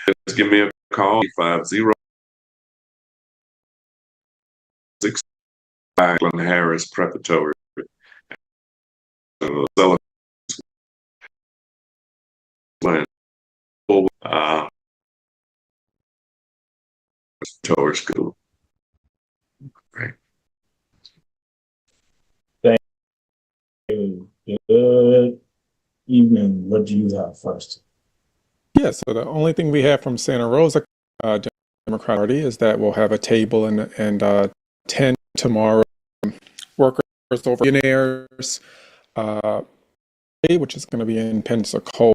Just give me a call, 506 Franklin Harris Preparatory. Preparatory school. Right. Thank you. Good evening. What do you have first? Yeah, so the only thing we have from Santa Rosa Democratic Party is that we'll have a table and 10 tomorrow. Workers over millionaires, which is going to be in Pensacola.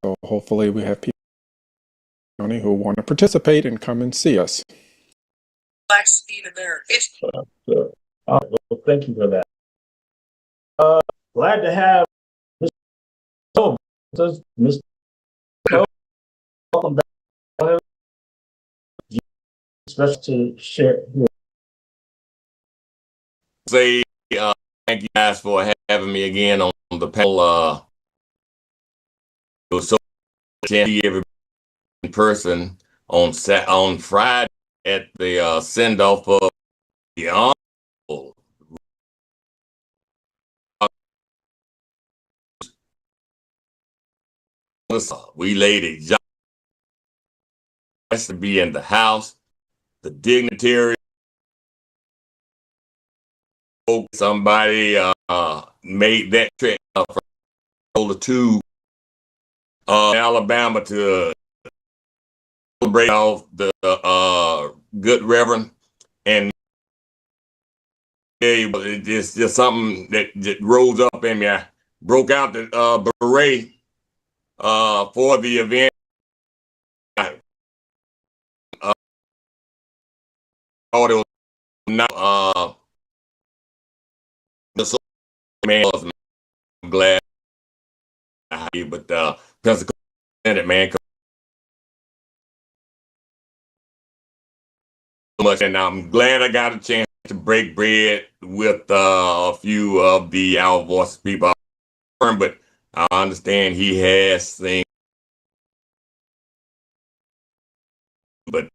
So hopefully we have people who want to participate and come and see us. Black speed in there. Well, thank you for that. Glad to have Mr. Oh, Mr. Oh, welcome back. Especially to share here. Say thank you guys for having me again on the panel. It was so to see everybody in person on Friday at the send off of the honorable we lady just to be in the house, the dignitary. Somebody made that trip from to Alabama to celebrate off the good Reverend, and it's just something that rose up in me. I broke out the beret for the event. I thought it was not the man was glad, but Pensacola Senate man much, and I'm glad I got a chance to break bread with a few of our voice people. But I understand he has things, but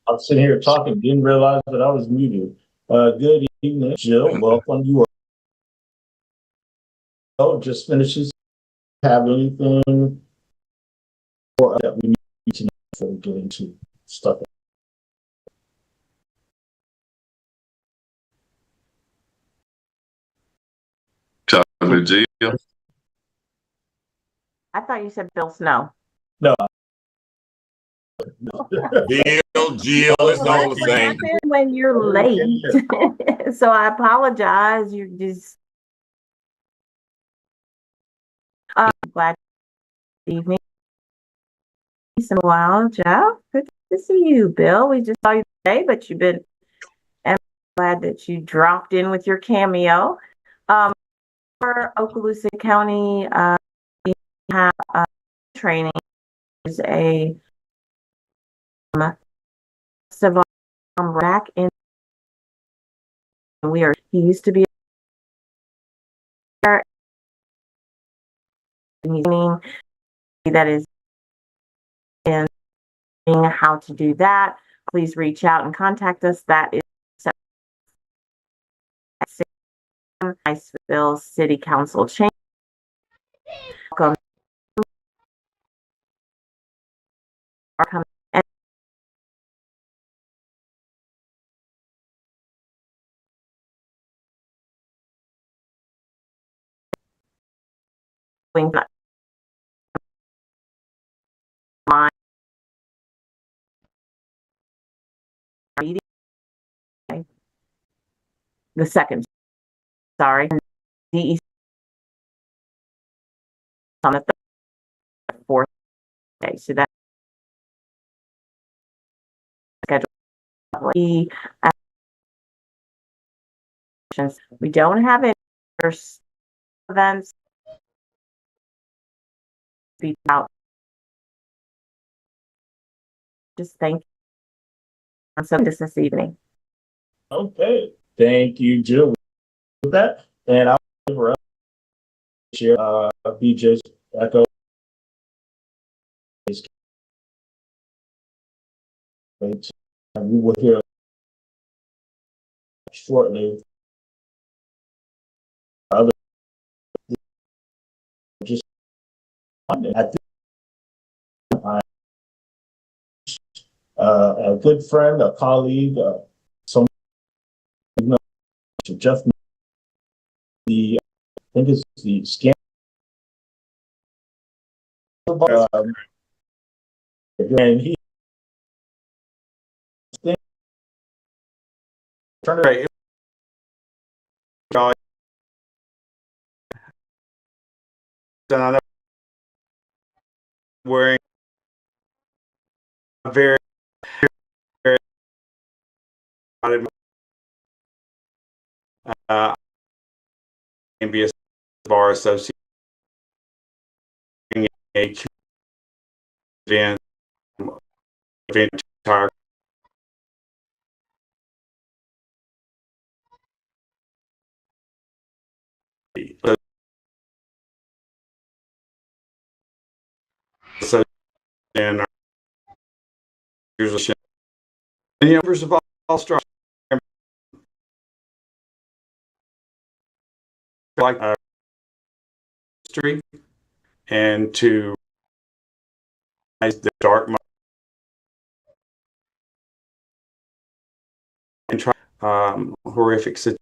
I was sitting here talking, didn't realize that I was muted. Good evening, Jill. Welcome. You are just finishes. Have anything for that we need to know before we get into stuff? Jill. I thought you said Bill Snow. No. Jill, it's all the same. When you're late, so I apologize. You're just glad evening. A while, Jeff. Good to see you, Bill. We just saw you today, but you've been. I'm glad that you dropped in with your cameo. For Okaloosa County, we have training. Is a civil back in. We are. He used to be. That is in how to do that. Please reach out and contact us. That is Niceville City Council change. Welcome. The second, sorry, DEC on the fourth day. So that schedule. We don't have any events. Be out. Just thank you. So this evening. Okay. Thank you, Jill. With that, And I'll share BJ's echo. And we will hear shortly other just I think a good friend, a colleague, someone you know, Jeff, the I think it's the scan. And he turned it wearing a very, very ambient bar association a event entire so and here's a and members of all strong like history and to the dark and try horrific situations.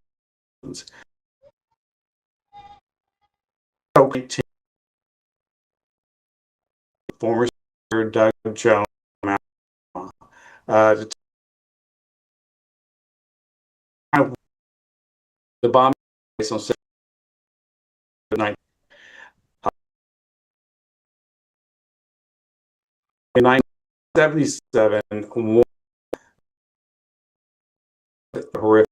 Former Senator Doug Jones the bomb on 9 in 1977 one horrific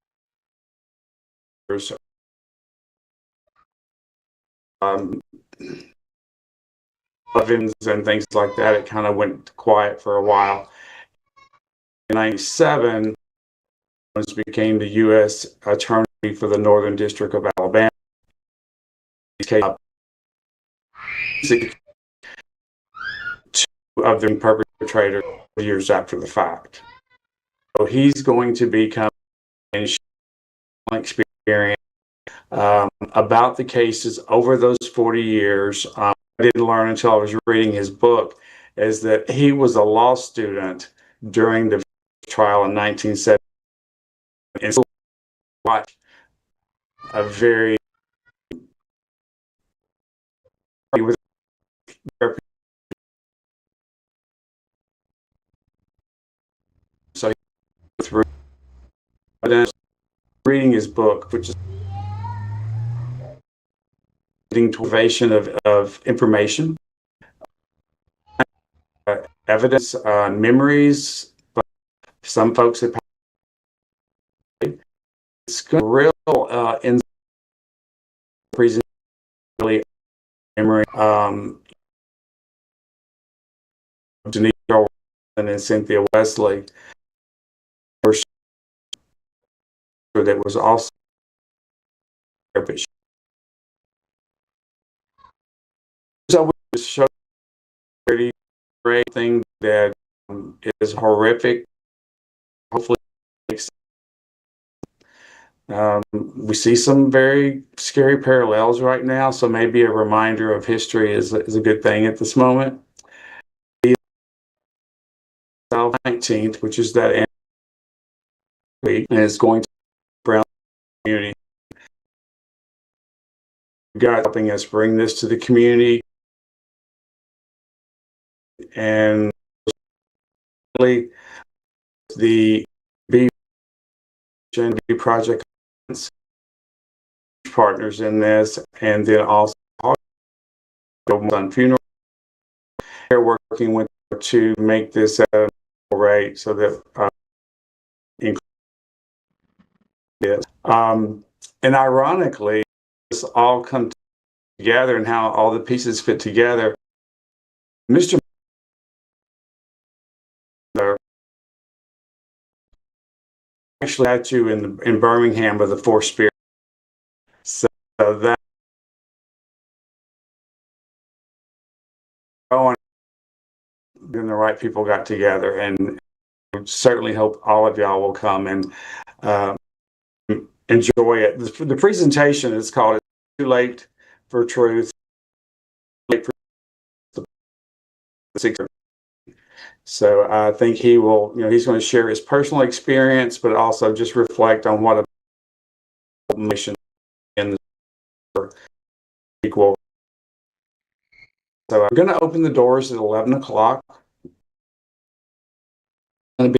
events and things like that. It kind of went quiet for a while. In 97, became the U.S. Attorney for the Northern District of Alabama. Two of them perpetrated years after the fact. So he's going to become an experience about the cases over those 40 years. I didn't learn until I was reading his book, is that he was a law student during the trial in 1970. And so watch a very so through reading his book, which is leading to innovation of information, evidence, memories. But some folks have it's real in presentation memory. Denise and Cynthia Wesley, that was also so we just show a great thing that is horrific. Hopefully, we see some very scary parallels right now. So maybe a reminder of history is a good thing at this moment. The 19th, which is that week, and it's going to Brown community. God helping us bring this to the community, and the B project partners in this, and then also on funeral. They're working with to make this a rate so that and ironically, this all come together and how all the pieces fit together. Mr. Actually statue in Birmingham of the Four Spirits. So So that then the right people got together, and certainly hope all of y'all will come and enjoy it. The presentation is called "Too Late for Truth." Late for the So I think he will, he's going to share his personal experience, but also just reflect on what a mission in the equal. So I'm going to open the doors at 11 o'clock. Going to be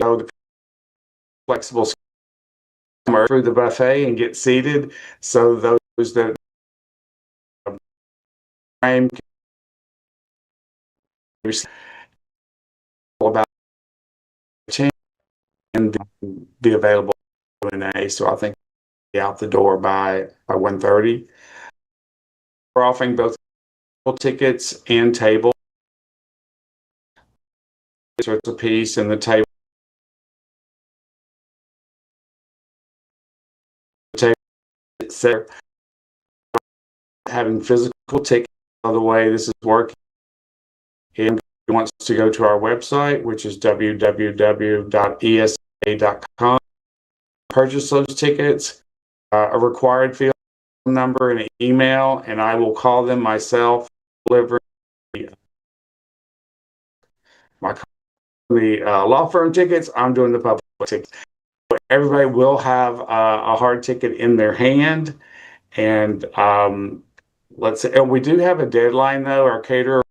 the flexible through the buffet and get seated. So those that frame about 10 and be available Q&A. So I think be out the door by 1:30. We're offering both tickets and table. So it's a piece, and the table it's there. Having physical tickets. By the way, this is working. And he wants to go to our website, which is www.esa.com. Purchase those tickets. A required field number and an email, and I will call them myself. Deliver my law firm tickets. I'm doing the public tickets. Everybody will have a hard ticket in their hand, and let's say, and we do have a deadline though. Our caterer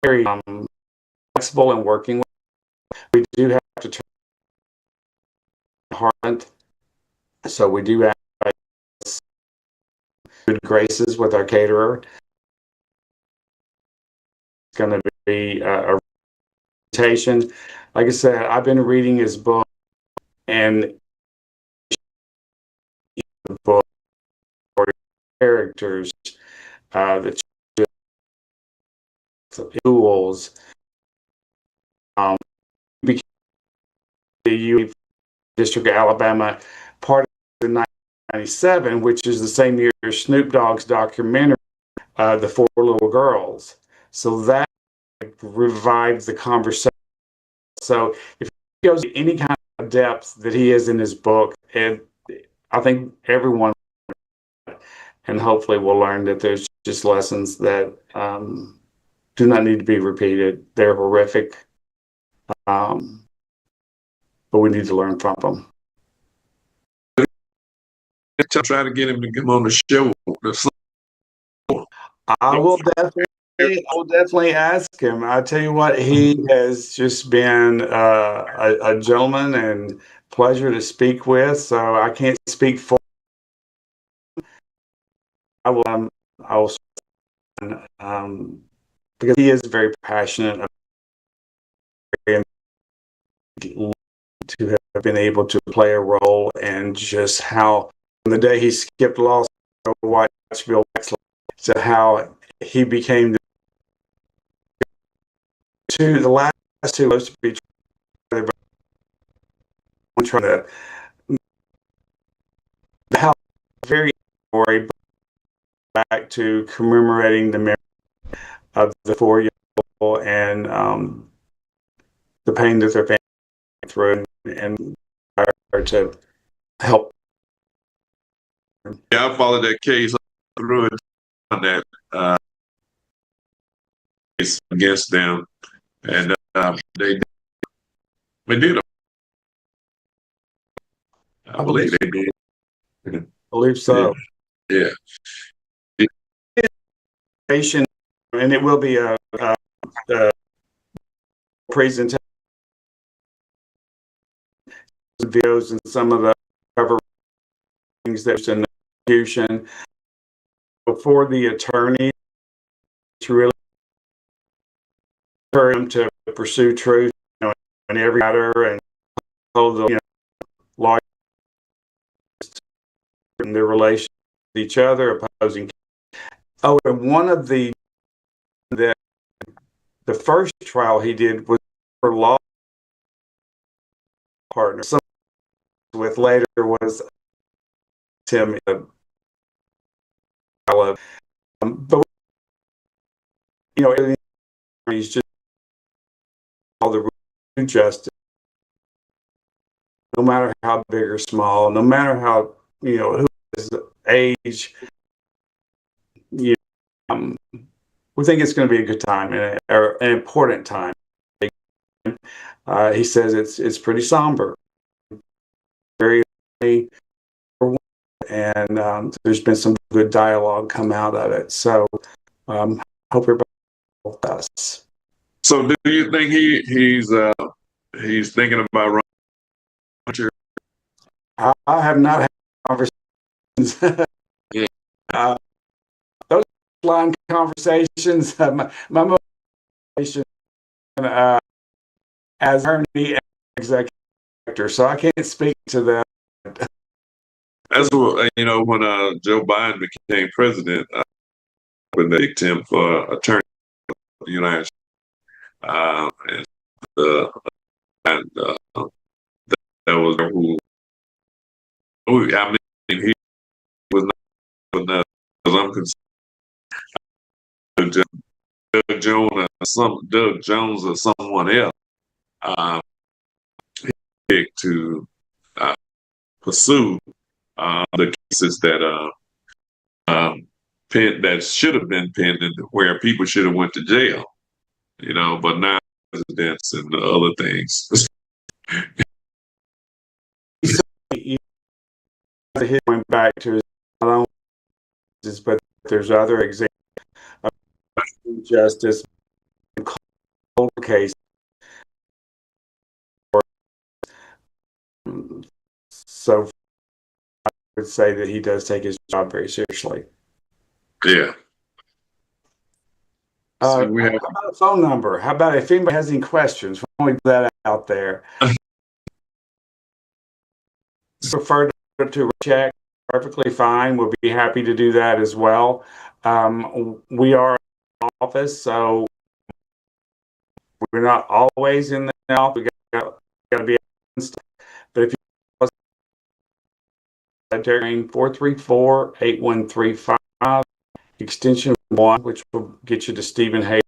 very flexible in working with. We do have to turn hard, so we do have good graces with our caterer. It's going to be a presentation. Like I said, I've been reading his book, and the book for characters, the tools, the District of Alabama, part of 1997, which is the same year as Snoop Dogg's documentary, The Four Little Girls. So that revived the conversation. So if he goes to any kind of depth that he is in his book, and I think everyone, and hopefully will learn that there's just lessons that do not need to be repeated. They're horrific, but we need to learn from them. Try to get him to come on the show. I will definitely ask him. I tell you what, he has just been a gentleman and pleasure to speak with. So I can't speak for. I will. Because he is very passionate about to have been able to play a role, and just how on the day he skipped law school, watch Bill Waxley, so how he became the last two supposed to be trying to how very story back to commemorating the memory of the 4-year-old and the pain that their family went through, and to help. Yeah, I followed that case through it on that case against them, and they did. I believe they did. I believe so. Yeah. And it will be a presentation, videos, and some of the cover things that's in the execution before the attorney to really encourage them to pursue truth, in every matter, and hold the lawyers in their relation with each other, opposing. Oh, and one of the first trial he did was for law partner. Some with later was him. But he's just all the justice, no matter how big or small, no matter how who is age. We think it's going to be a good time or an important time. He says it's pretty somber, very, and there's been some good dialogue come out of it. So hope everybody with us. So do you think he's thinking about running? I have not had conversations. Yeah. Those line conversations, my motivation as attorney and executive director, so I can't speak to that. That's what when Joe Biden became president, when they picked him for attorney of the United States, and that was who I mean he was not, because I'm concerned Doug Jones or someone else he picked to pursue the cases that that should have been pending, where people should have went to jail, but now residents and other things. He went back to his own, but there's other examples of justice in cold case. So I would say that he does take his job very seriously. Yeah. How about a phone number? How about if anybody has any questions? Why don't we put that out there? Prefer to check, perfectly fine. We'll be happy to do that as well. We are in the office, so we're not always in the office. We got to be, but if you 434-8135, extension 1, which will get you to Stephen Hayes,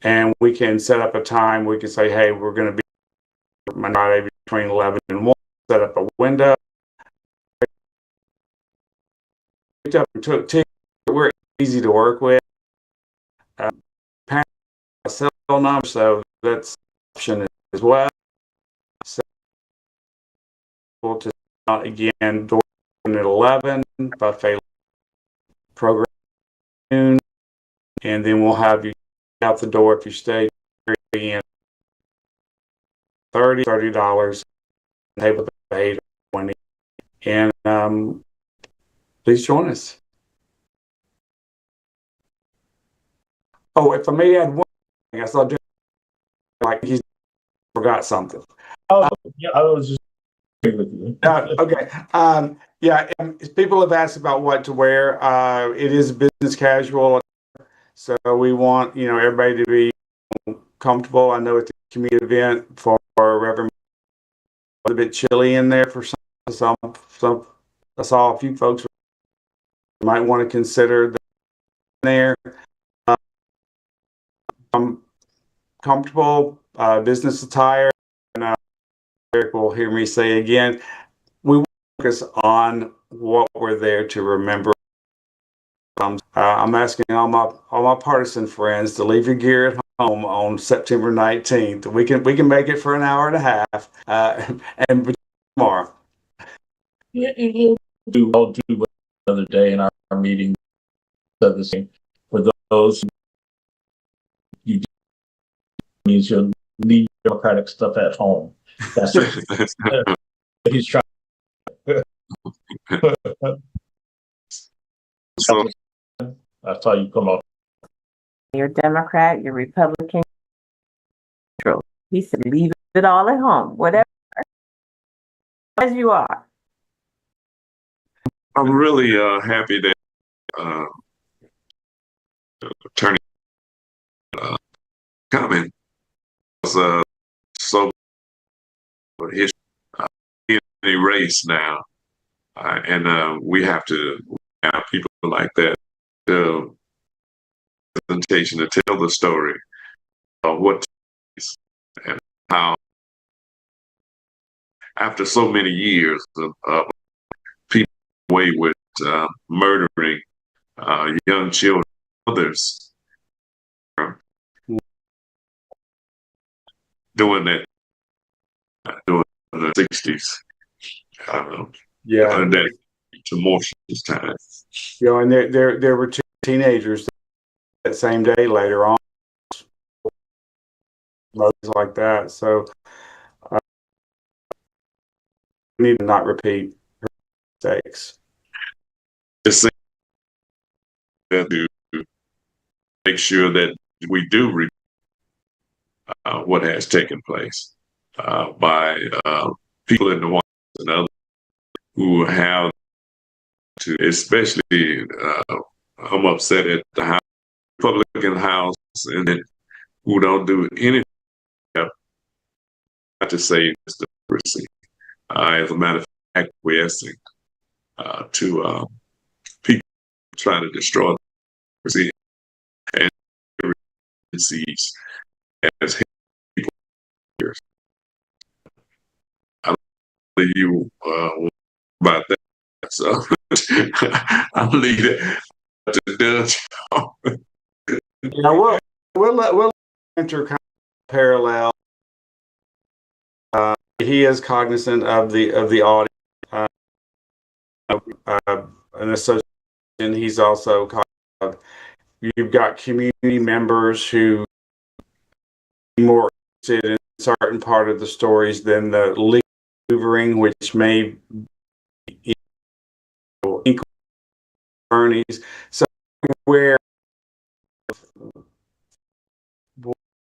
and we can set up a time. We can say, hey, we're going to be Monday between 11 and 1, set up a window. We're easy to work with. A cell number, so that's an option as well. So to again, door at 11, buffet program, and then we'll have you out the door if you stay in $30, table paid 20, and please join us. Oh, if I may add one thing, I saw like he forgot something. Oh, yeah, I was just with you. Okay. Yeah, people have asked about what to wear. It is business casual, so we want everybody to be comfortable. I know it's a community event for Reverend. A bit chilly in there for some. I saw a few folks might want to consider there. Comfortable business attire, and Eric will hear me say again, we focus on what we're there to remember. I'm asking all my partisan friends to leave your gear at home on September 19th. We can make it for an hour and a half, and tomorrow. Yeah, I'll do another day in our meeting. Said the same for those. You means you'll leave democratic stuff at home. That's what he's trying. So That's how you come up. You're Democrat, you're Republican. He said, leave it all at home, whatever, as you are. I'm really happy that Attorney coming was so his a race now, and we have to have people like that to presentation to tell the story of what and how after so many years of people away with murdering young children, others doing that during the 60s. Yeah. And that tumultuous time. You know, and there were two teenagers that same day later on, like that. So we need to not repeat mistakes. Just to make sure that we do repeat what has taken place by people in the White House and others who have to, especially I'm upset at the House, Republican House, and then who don't do anything to save this democracy. As a matter of fact, acquiescing to people trying to destroy democracy and sees as people here. I believe you about that. So I'll leave it to Dutch. Now we'll enter kind of parallel. He is cognizant of the audience, an association. He's also cognizant of, you've got community members who are more interested in a certain part of the stories than the legal maneuvering, which may be attorneys. So where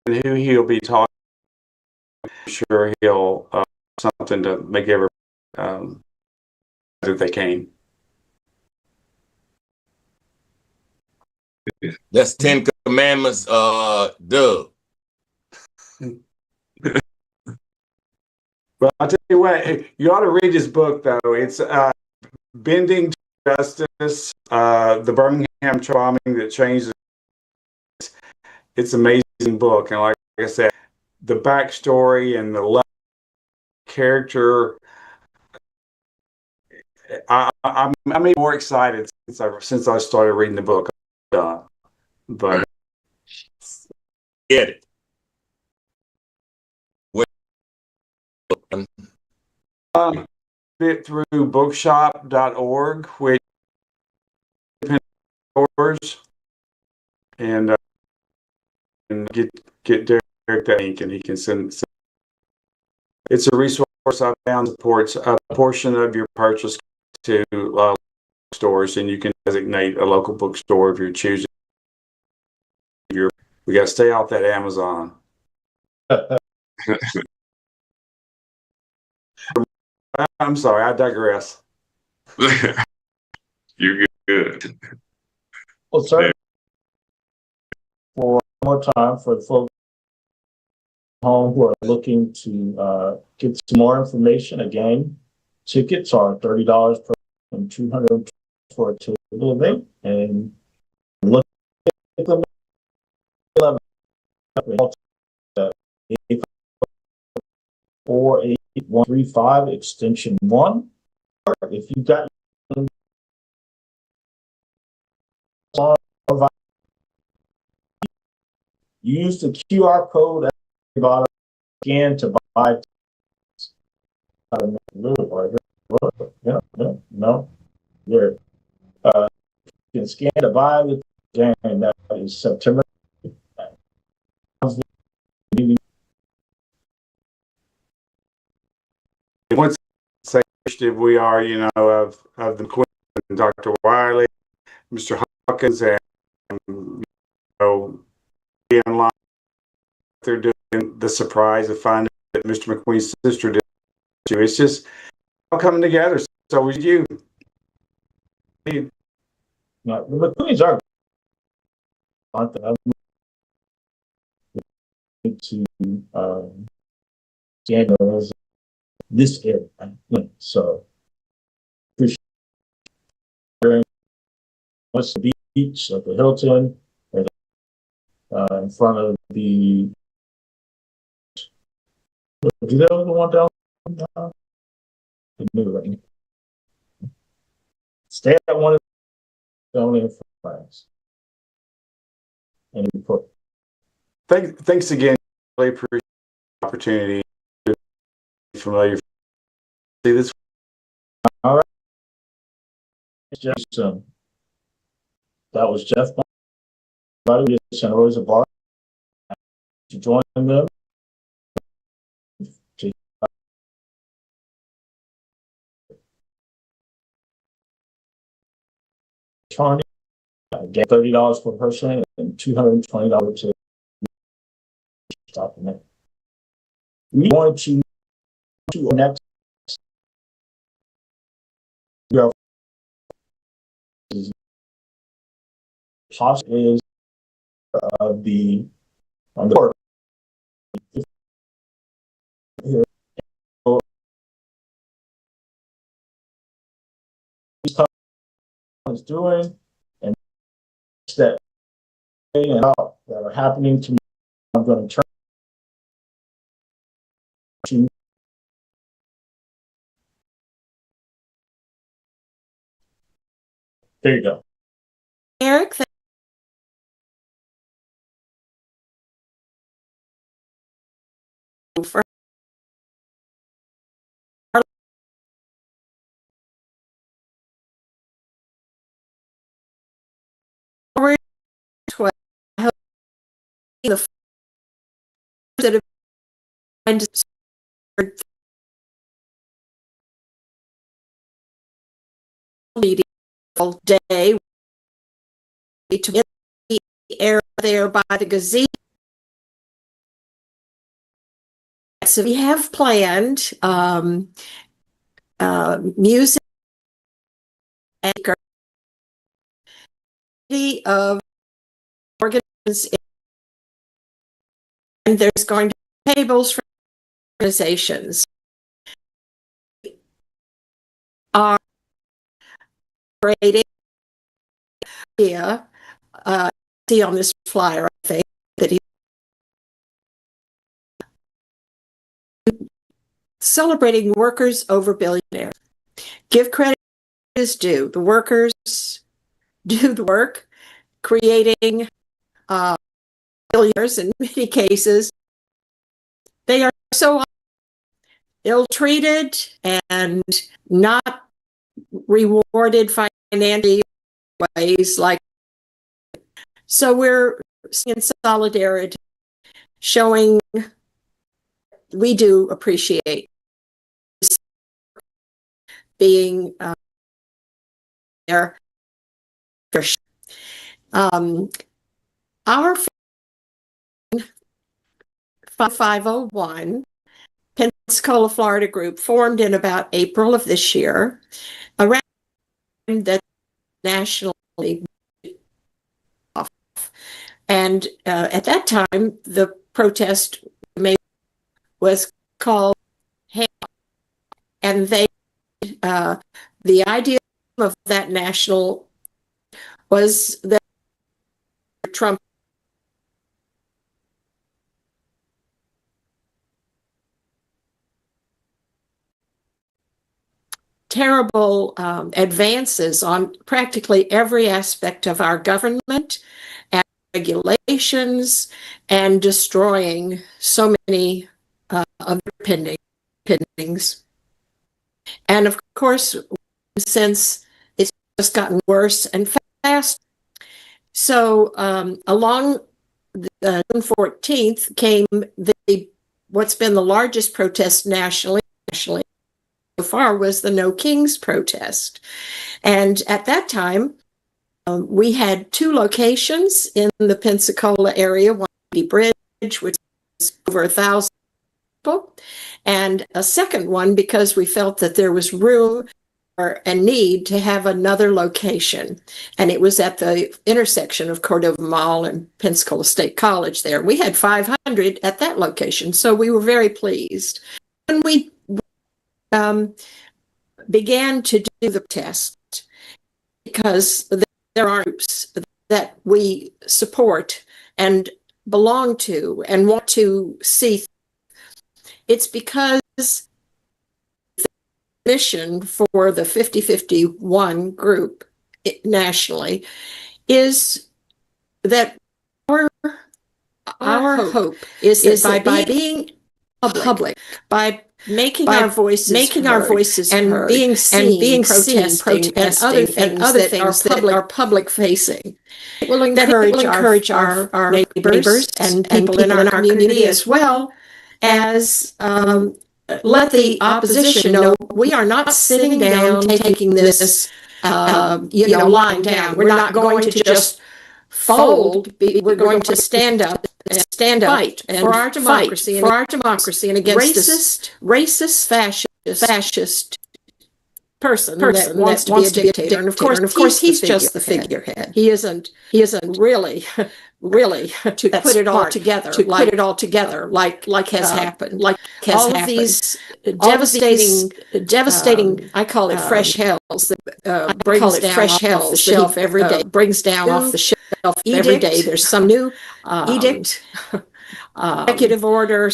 and who he'll be talking, I'm sure he'll something to make everybody that they can. That's 10 Commandments, Doug. Well, I'll tell you what, you ought to read his book, though. It's Bending to Justice, the Birmingham bombing that changed. It's an amazing book. And like I said, the backstory and the character, I'm even more excited since I started reading the book. But Get it. it through bookshop.org, which stores, and get Derek that link, and he can send. It's a resource I found supports a portion of your purchase to stores, and you can designate a local bookstore if you're choosing. We got to stay off that Amazon. I'm sorry, I digress. You're good. Well, sir, for one more time for the folks at home who are looking to get some more information, again, tickets are $30 per and $200 for a table event, and look at them. 48135 extension 1. If you've got use the QR code at the bottom again to buy. No. You can scan to buy the game. That is September. Once we are, of the Queen, Dr. Wiley, Mr. Hawkins, and online, they're doing the surprise of finding that Mr. McQueen's sister did. It's just all coming together. So with you. The McQueens are to scandals this area. So appreciate very much the beach at the Hilton, in front of the. Do they have the one down? The new right. Stay at one of the only in France. And report. Thanks again. Really appreciate the opportunity. Familiar. See this. All right. Jeff, that was Jeff. Santa Rosa Bar. To join them. Get $30 per person and $220 to stop the net. We want to our next possibly is the on the court. Here, is doing and that that are happening to me. I'm going to turn to there you go. Eric, for the that have been meeting all day to get the air there by the gazebo. So we have planned music of organizations, and there's going to be tables for organizations. Are creating idea see on this flyer, I think, that he celebrating workers over billionaires. Give credit is due. The workers do the work, creating billionaires in many cases. They are so ill-treated and not rewarded financially ways like. So we're in solidarity, showing we do appreciate being there. Our 501 Pensacola, Florida group formed in about April of this year, around that nationally off. And at that time, the protest was called HAM, and they the idea of that national was that Trump terrible advances on practically every aspect of our government and regulations, and destroying so many underpinnings. And of course, since it's just gotten worse and fast. So along the June 14th came what's been the largest protest nationally so far was the No Kings protest. And at that time, we had two locations in the Pensacola area, one Bridge, which is over 1,000 people, and a second one because we felt that there was room or a need to have another location. And it was at the intersection of Cordova Mall and Pensacola State College there. We had 500 at that location, so we were very pleased. When we began to do the test because there are groups that we support and belong to and want to see. It's because the mission for the 5051 group nationally is that our hope is that by being public, by making our voices and heard, being seen, protesting, and other things that are public facing, it will encourage our neighbors and people in our community as well as let the opposition know we are not sitting down taking this lying down. We're not going to just fold. We're going to stand up and fight for our democracy and against racist, fascist person that wants to be a dictator. And of course, he's just the figurehead. He isn't really to put it all together like has happened. All of these devastating, I call it fresh hells that brings down off the shelf every day. Brings down off the shelf every day. There's some new edict, executive order,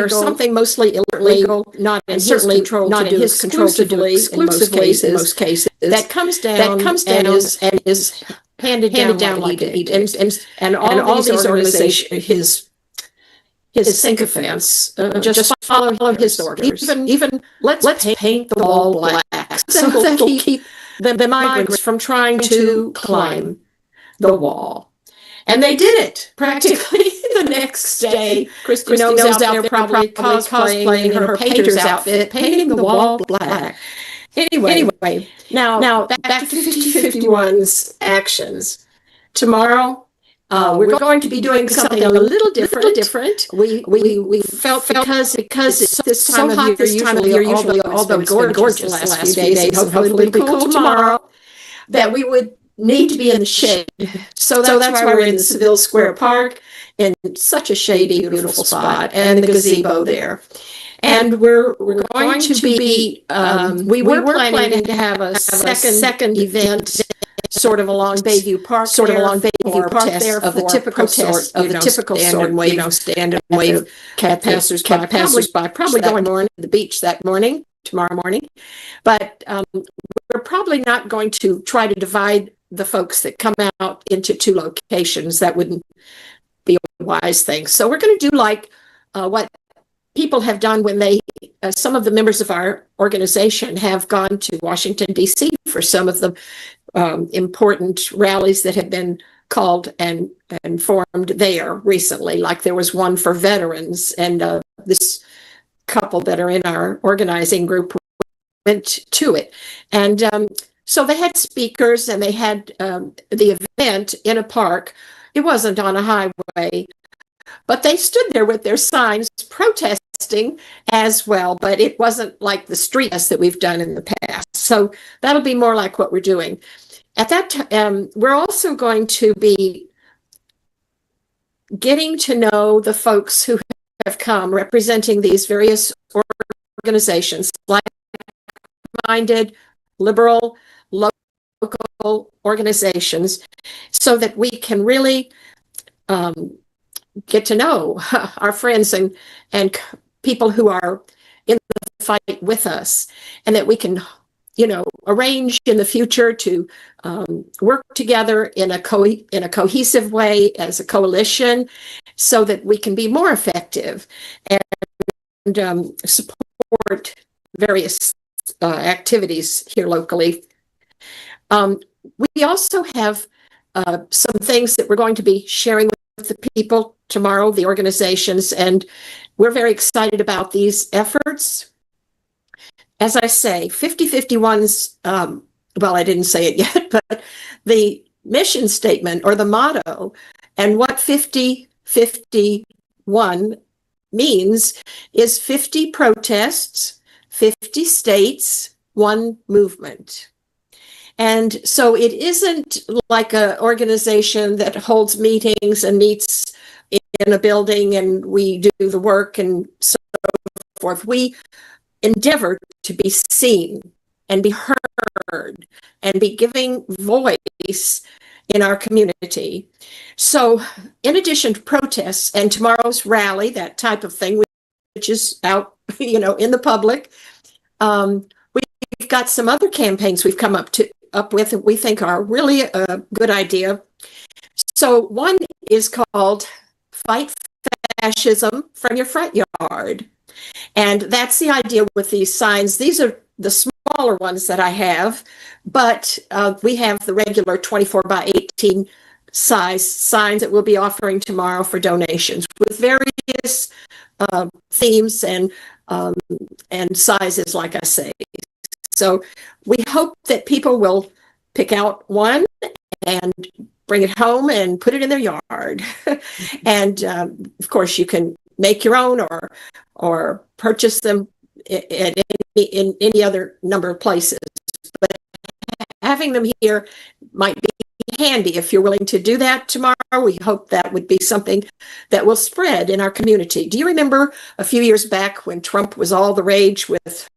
something mostly illegal, not in his control exclusively in most cases. That comes down and is handed down like an edict. And all these organizations, his sycophants just follow his orders. Even let's paint the wall black so that will keep the migrants from trying to climb the wall. And they did it practically the next day. Christy knows out there probably cosplaying in her painter's outfit, painting the wall black. Anyway, now back to 5051's actions. Tomorrow, we're going to be doing something a little different. We felt because it's this time of year, usually although it's been gorgeous the last few days, hopefully it'll be cool tomorrow, that we would need to be in the shade. So that's why we're in the Seville Square Park in such a shady, beautiful spot, and the gazebo there. And we're going to be, we were planning to have a second event sort of along Bayview Park there of the typical sort of the typical stand and wave passers-by, probably going to the beach tomorrow morning. But we're probably not going to try to divide the folks that come out into two locations. That wouldn't be a wise thing. So we're going to do like what people have done when some of the members of our organization have gone to Washington, D.C. for some of the important rallies that have been called and formed there recently. Like there was one for veterans, and this couple that are in our organizing group went to it. And so they had speakers, and they had the event in a park. It wasn't on a highway, but they stood there with their signs protesting as well, but it wasn't like the street that we've done in the past. So that'll be more like what we're doing. At that time, we're also going to be getting to know the folks who have come representing these various organizations, like-minded, liberal, local organizations, so that we can really get to know our friends and people who are in the fight with us, and that we can, arrange in the future to work together in a cohesive way as a coalition, so that we can be more effective and support various activities here locally. We also have some things that we're going to be sharing with the people tomorrow, the organizations, and we're very excited about these efforts. As I say, 5051's, well, I didn't say it yet, but the mission statement or the motto and what 5051 means is 50 protests, 50 states, 1 movement. And so it isn't like an organization that holds meetings and meets in a building and we do the work and so forth. We endeavor to be seen and be heard and be giving voice in our community. So in addition to protests and tomorrow's rally, that type of thing, which is out, in the public, we've got some other campaigns we've come up with that we think are really a good idea. So one is called Fight Fascism from Your Front Yard. And that's the idea with these signs. These are the smaller ones that I have, but we have the regular 24 by 18 size signs that we'll be offering tomorrow for donations with various themes and sizes, like I say. So we hope that people will pick out one and bring it home and put it in their yard. And of course, you can make your own or purchase them in any other number of places. But having them here might be handy if you're willing to do that tomorrow. We hope that would be something that will spread in our community. Do you remember a few years back when Trump was all the rage with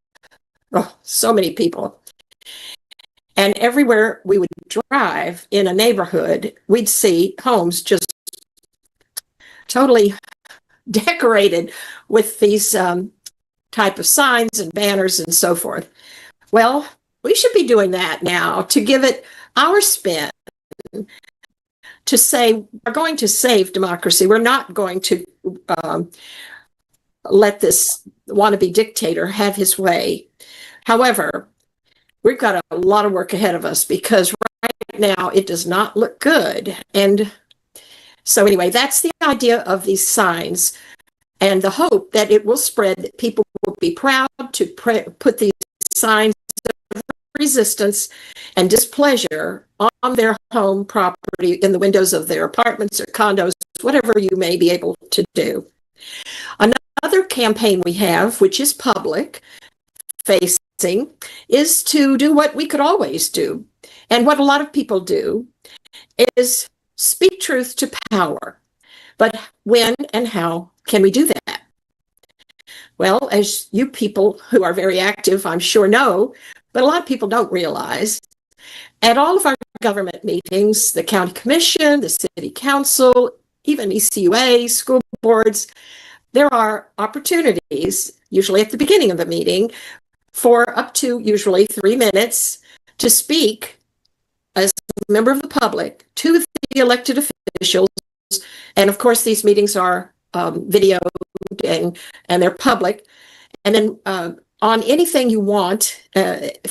so many people? And everywhere we would drive in a neighborhood, we'd see homes just totally decorated with these type of signs and banners and so forth. Well, we should be doing that now to give it our spin, to say we're going to save democracy. We're not going to let this wannabe dictator have his way. However, we've got a lot of work ahead of us because right now it does not look good. And so anyway, that's the idea of these signs and the hope that it will spread, that people will be proud to put these signs of resistance and displeasure on their home property, in the windows of their apartments or condos, whatever you may be able to do. Another campaign we have, which is public facing, is to do what we could always do. And what a lot of people do is speak truth to power. But when and how can we do that? Well, as you people who are very active, I'm sure know, but a lot of people don't realize, at all of our government meetings, the county commission, the city council, even ECUA, school boards, there are opportunities, usually at the beginning of the meeting, for up to usually 3 minutes to speak as a member of the public to the elected officials. And of course, these meetings are videoed and they're public. And then on anything you want,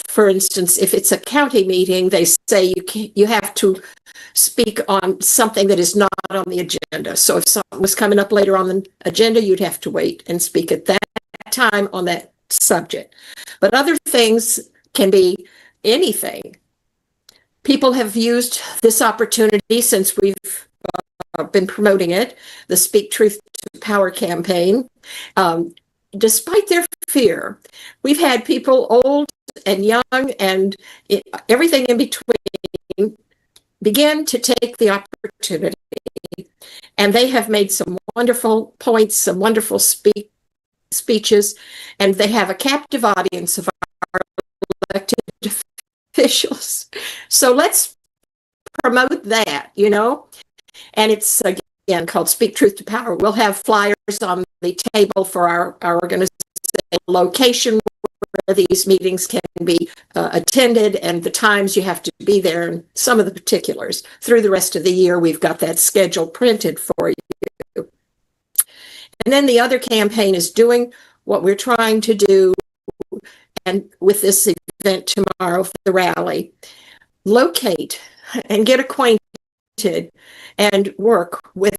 for instance, if it's a county meeting, they say you have to speak on something that is not on the agenda. So if something was coming up later on the agenda, you'd have to wait and speak at that time on that subject. But other things can be anything. People have used this opportunity since we've been promoting it, the Speak Truth to Power campaign. Despite their fear, we've had people old and young and everything in between begin to take the opportunity. And they have made some wonderful points, some wonderful speeches, and they have a captive audience of our elected officials. So let's promote that, and it's again called Speak Truth to Power. We'll have flyers on the table for our organization, location where these meetings can be attended, and the times you have to be there, and some of the particulars. Through the rest of the year, we've got that schedule printed for you. And then the other campaign is doing what we're trying to do, and with this event tomorrow for the rally, locate and get acquainted and work with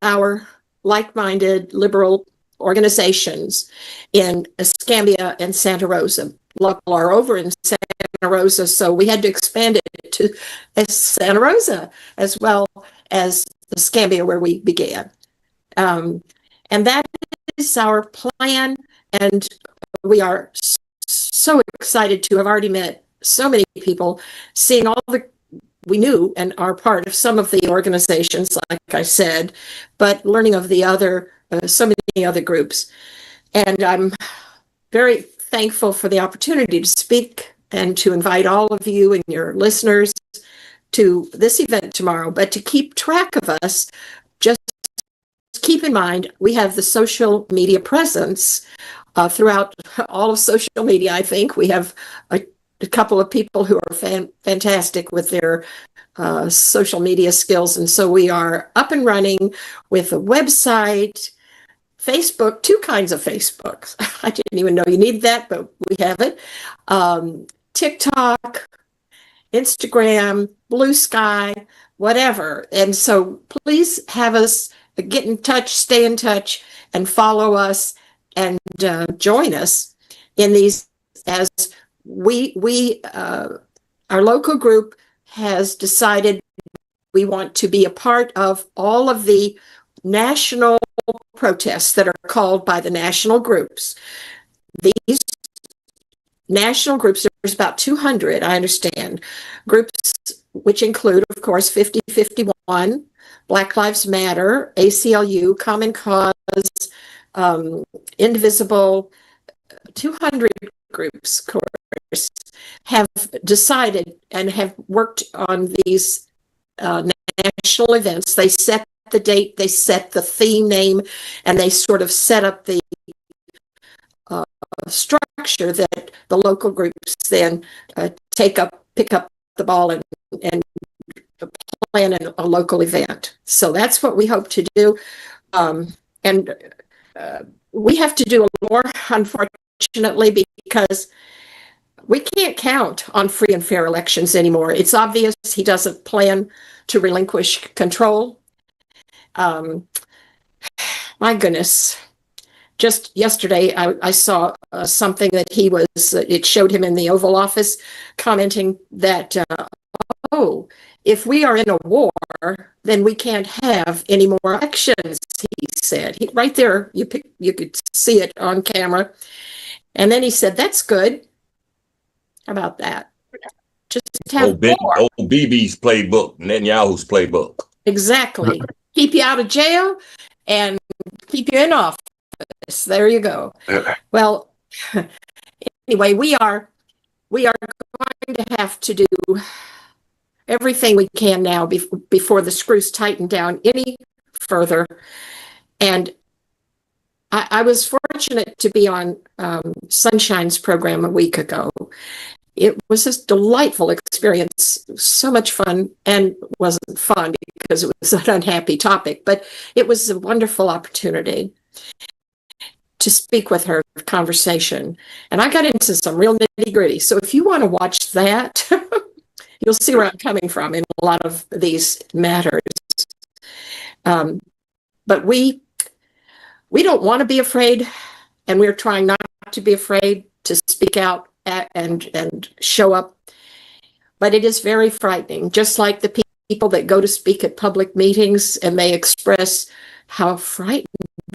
our like-minded liberal organizations in Escambia and Santa Rosa. Local are over in Santa Rosa, so we had to expand it to Santa Rosa as well as Escambia, where we began. And that is our plan, and we are so excited to have already met so many people, seeing all we knew and are part of some of the organizations, like I said, but learning of the other, so many other groups. And I'm very thankful for the opportunity to speak and to invite all of you and your listeners to this event tomorrow. But to keep track of us, just keep in mind we have the social media presence throughout all of social media. I think we have a couple of people who are fantastic with their social media skills. And so we are up and running with a website, Facebook, two kinds of Facebooks. I didn't even know you need that, but we have it. TikTok, Instagram, Blue Sky, whatever. And so please have us get in touch, stay in touch, and follow us and join us in these as our local group has decided we want to be a part of all of the national protests that are called by the national groups. These national groups, there's about 200, I understand, groups which include, of course, 5051, Black Lives Matter, ACLU, Common Cause, Indivisible, 200 groups, of course, have decided and have worked on these national events. They set the date, they set the theme name, and they sort of set up the structure that the local groups then pick up the ball and plan a local event. So that's what we hope to do. And we have to do more, unfortunately, because we can't count on free and fair elections anymore. It's obvious he doesn't plan to relinquish control. My goodness. Just yesterday, I saw something that it showed him in the Oval Office commenting that, if we are in a war, then we can't have any more elections, he said. Right there, you could see it on camera. And then he said, that's good. How about that? Just have war. Old BB's playbook, Netanyahu's playbook. Exactly. Keep you out of jail and keep you in office. There you go. Well, anyway, we are going to have to do everything we can now before the screws tighten down any further. And I was fortunate to be on Sunshine's program a week ago. It was this delightful experience, so much fun, and wasn't fun because it was an unhappy topic, but it was a wonderful opportunity to speak with her, conversation. And I got into some real nitty gritty. So if you want to watch that, you'll see where I'm coming from in a lot of these matters. But we don't want to be afraid, and we're trying not to be afraid to speak out and show up. But it is very frightening, just like the people that go to speak at public meetings and they express how frightened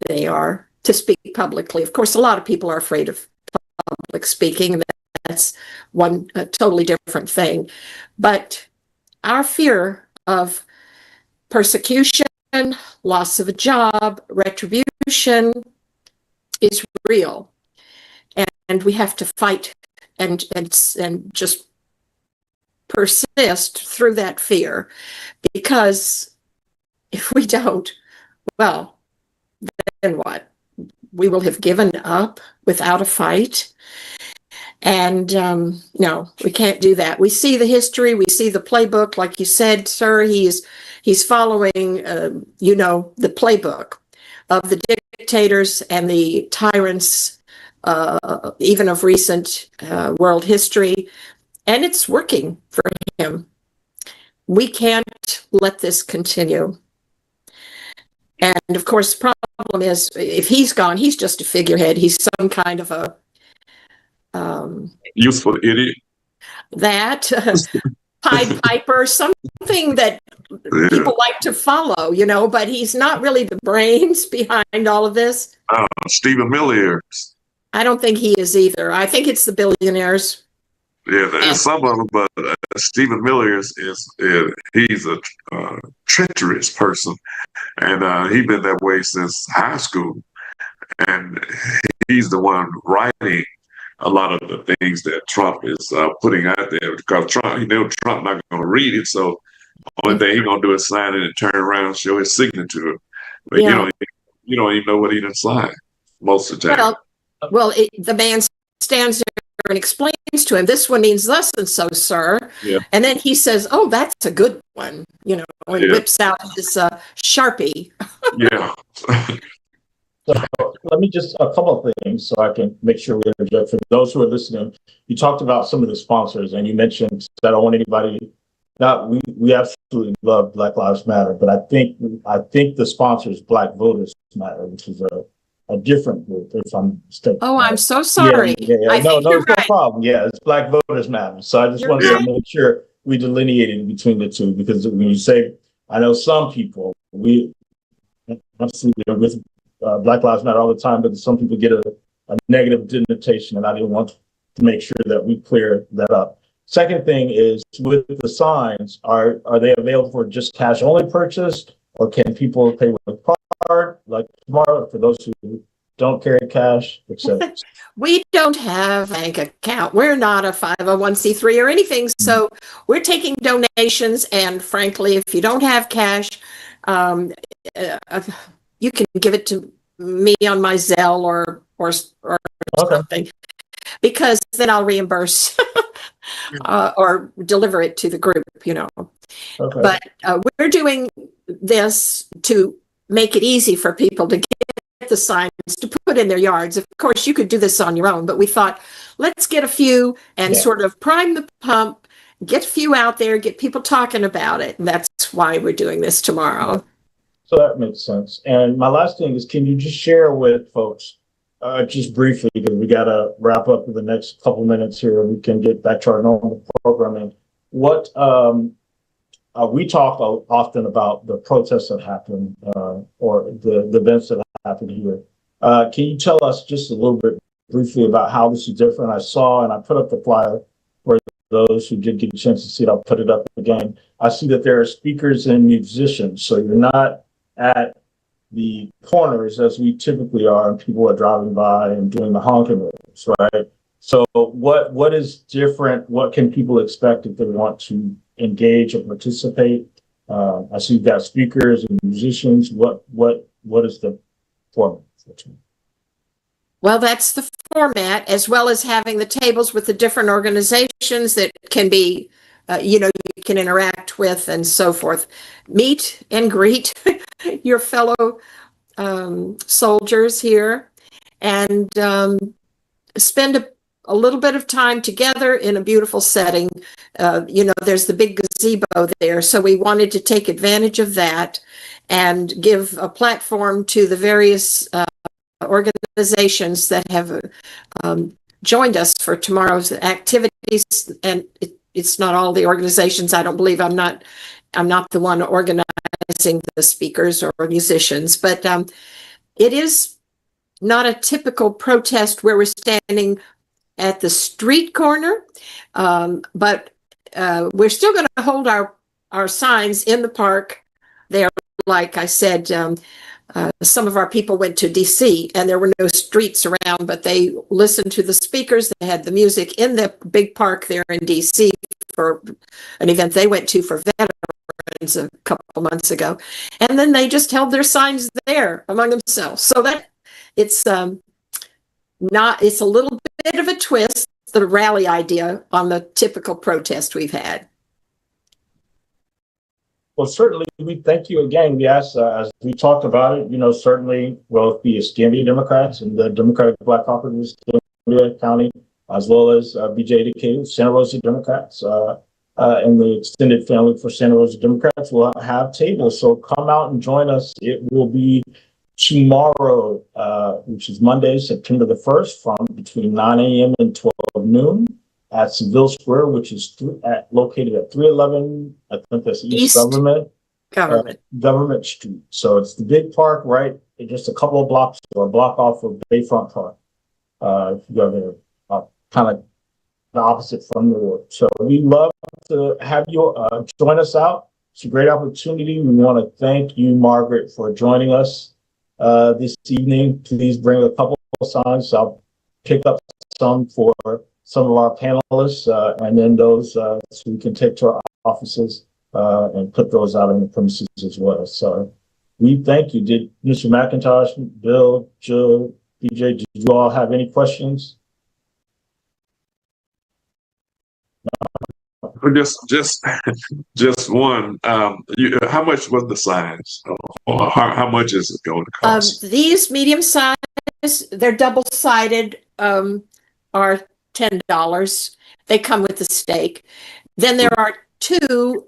they are to speak publicly. Of course, a lot of people are afraid of public speaking, and that's one totally different thing. But our fear of persecution, loss of a job, retribution is real. And we have to fight and just persist through that fear. Because if we don't, well, then what? We will have given up without a fight. And no, we can't do that. We see the history, we see the playbook, like you said, sir. He's following, the playbook of the dictators and the tyrants, even of recent world history, and it's working for him. We can't let this continue. And of course, the problem is, if he's gone, he's just a figurehead. He's some kind of a useful idiot. That Pied Piper, something that people like to follow, but he's not really the brains behind all of this. Stephen Miller. I don't think he is either. I think it's the billionaires. Yeah, there's some of them, but Stephen Miller he's a treacherous person, and he's been that way since high school. And he's the one writing a lot of the things that Trump is putting out there, because Trump not going to read it, so only thing he's going to do is sign it and turn around and show his signature. But Yeah. you don't even know what he done signed most of the time. Well, the man stands there and explains to him, "This one means thus and so, sir." Yeah. And then he says, "Oh, that's a good one," and whips out his Sharpie. Yeah. So let me just a couple of things so I can make sure we interject. For those who are listening, you talked about some of the sponsors, and you mentioned that I don't want anybody. Not we absolutely love Black Lives Matter, but I think the sponsor is Black Voters Matter, which is a different group. If I'm mistaken. Oh, I'm so sorry. Yeah. I think No, you're it's no right. problem. Yeah, it's Black Voters Matter. So I just wanted to make sure we delineated between the two, because when you say, I know some people, we absolutely are with Black Lives Matter all the time, but some people get a negative denotation, and I didn't want to make sure that we clear that up. Second thing is, with the signs, are they available for just cash only purchase, or can people pay with a card like tomorrow for those who don't carry cash, etc.? We don't have a bank account. We're not a 501c3 or anything. So we're taking donations. And frankly, if you don't have cash, you can give it to me on my Zelle or something, because then I'll reimburse or deliver it to the group, Okay. But we're doing this to make it easy for people to get the signs to put in their yards. Of course, you could do this on your own, but we thought, let's get a few and sort of prime the pump, get a few out there, get people talking about it. And that's why we're doing this tomorrow. So that makes sense. And my last thing is, can you just share with folks, just briefly, because we got to wrap up in the next couple minutes here, we can get back to our normal programming. What we talk often about the protests that happen or the events that happen here. Can you tell us just a little bit briefly about how this is different? I saw, and I put up the flyer for those who did get a chance to see it. I'll put it up again. I see that there are speakers and musicians, so you're not at the corners as we typically are, and people are driving by and doing the honking moves, right? So what is different? What can people expect if they want to engage or participate? I see you've got speakers and musicians. What is the format? Well, that's the format, as well as having the tables with the different organizations that can be, you can interact with and so forth. Meet and greet your fellow soldiers here, and spend a little bit of time together in a beautiful setting. There's the big gazebo there, so we wanted to take advantage of that and give a platform to the various organizations that have joined us for tomorrow's activities. And it's not all the organizations. I don't believe I'm not the one organizing the speakers or musicians, but it is not a typical protest where we're standing at the street corner, but we're still going to hold our signs in the park there. Like I said, some of our people went to DC and there were no streets around, but they listened to the speakers. They had the music in the big park there in DC for an event they went to for veterans a couple months ago. And then they just held their signs there among themselves. So that it's a little bit of a twist, the rally idea on the typical protest we've had. Well, certainly, we thank you again. We asked, as we talked about it, certainly, well, the Escambia Democrats and the Democratic Black Caucus of Escambia County, as well as BJ Decatur, Santa Rosa Democrats, and the extended family for Santa Rosa Democrats will have tables. So come out and join us. It will be tomorrow, which is Monday, September the 1st, from between 9 a.m. and 12 noon. At Seville Square, which is located at 311, I think that's East Government Street. So it's the big park, right? Just a couple of blocks or a block off of Bayfront Park. If you go there, kind of the opposite from the road. So we'd love to have you join us out. It's a great opportunity. We want to thank you, Margaret, for joining us this evening. Please bring a couple signs. I'll pick up some for some of our panelists, and then those so we can take to our offices and put those out on the premises as well. So we thank you. Did Mr. McIntosh, Bill, Jill, BJ, did you all have any questions? Just one. How much was the size? Or how much is it going to cost? These medium size, they're double-sided, are $10. They come with the stake. Then there are two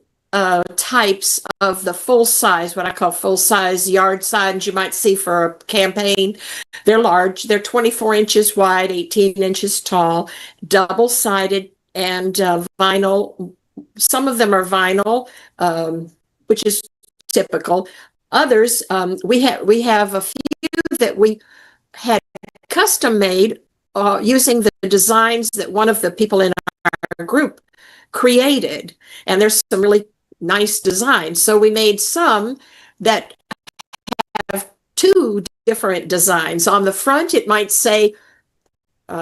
types of the full size, what I call full size yard signs you might see for a campaign. They're large. They're 24 inches wide, 18 inches tall, double-sided, and vinyl. Some of them are vinyl, which is typical. Others, we have a few that we had custom made using the designs that one of the people in our group created. And there's some really nice designs. So we made some that have two different designs. On the front, it might say,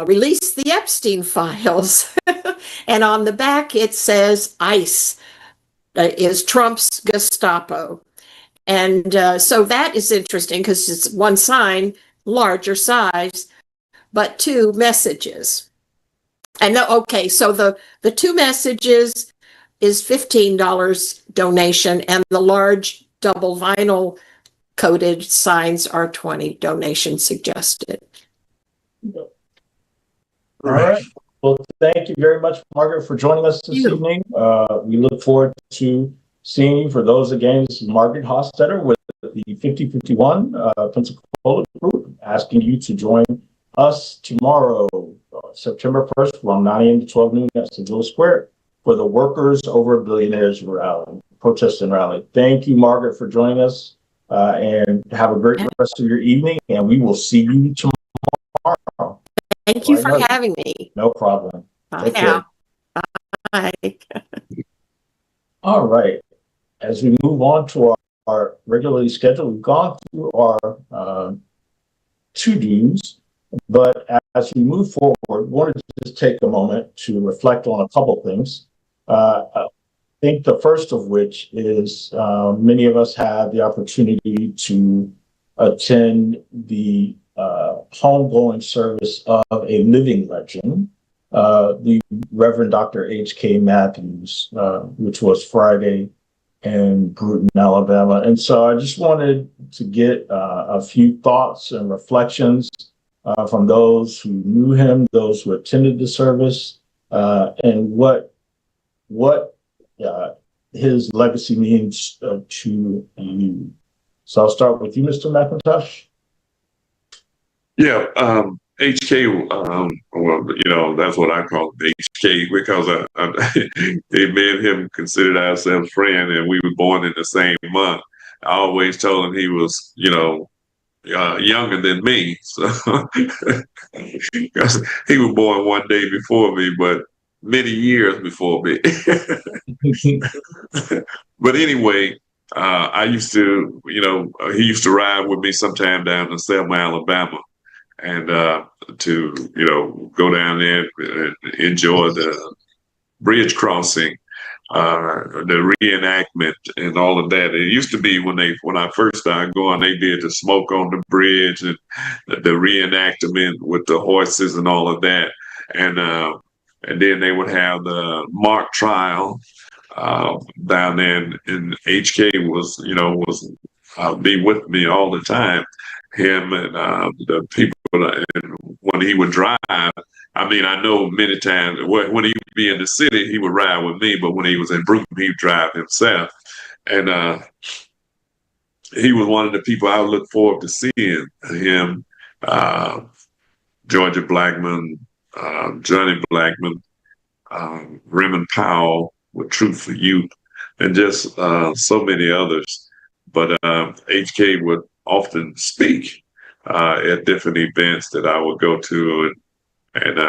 release the Epstein files. And on the back, it says ICE is Trump's Gestapo. And so that is interesting because it's one sign, larger size, but two messages. And okay, so the two messages is $15 donation, and the large double vinyl coated signs are $20 donation suggested. All right. Well, thank you very much, Margaret, for joining us this evening. We look forward to seeing you. For those, again, this is Margaret Hostetter with the 5051 Pensacola Group, asking you to join us tomorrow, September 1st, from 9 a.m. to 12 noon at Seville Square for the Workers Over Billionaires Rally, protest and rally. Thank you, Margaret, for joining us, and have a great rest of your evening, and we will see you tomorrow. Thank you for having me. No problem. Bye now. Bye. All right. As we move on to our regularly scheduled, we've gone through our to-dos, but as we move forward, I wanted to just take a moment to reflect on a couple things. I think the first of which is many of us had the opportunity to attend the homegoing service of a living legend, the Reverend Dr. H.K. Matthews, which was Friday in Bruton, Alabama. And so I just wanted to get a few thoughts and reflections from those who knew him, those who attended the service, and what his legacy means to you. So I'll start with you, Mr. McIntosh. Yeah, HK, well, that's what I call it, HK, because me and him considered ourselves friends, and we were born in the same month. I always told him he was, younger than me, so because he was born one day before me, but many years before me. But anyway, I used to, he used to ride with me sometime down to Selma, Alabama, and to go down there and enjoy the bridge crossing, the reenactment, and all of that. It used to be when I first started going, they did the smoke on the bridge and the reenactment with the horses and all of that, and then they would have the mock trial down there, and HK was be with me all the time. Him and the people, and when he would drive, I mean, I know many times when he would be in the city, he would ride with me, but when he was in Bruton, he'd drive himself. And he was one of the people I would look forward to seeing. Him, Georgia Blackman, Johnny Blackman, Raymond Powell with Truth for Youth, and just so many others. But HK would often speak at different events that I would go to, and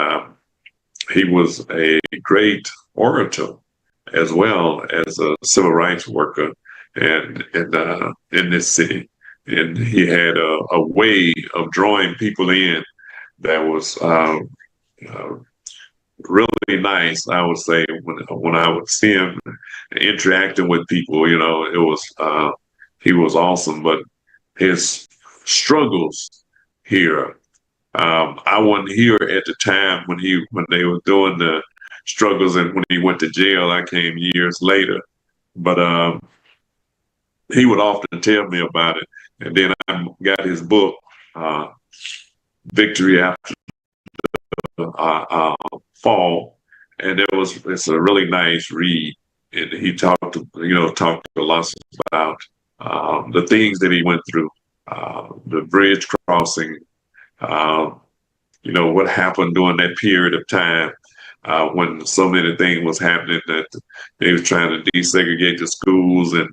he was a great orator as well as a civil rights worker, and in this city. And he had a way of drawing people in that was uh, really nice. I would say when I would see him interacting with people, it was he was awesome. But his struggles here, I wasn't here at the time when they were doing the struggles, and when he went to jail, I came years later. But he would often tell me about it, and then I got his book, uh, Victory After Fall, and it's a really nice read. And he talked to us about the things that he went through, the bridge crossing, uh, what happened during that period of time when so many things was happening that they was trying to desegregate the schools and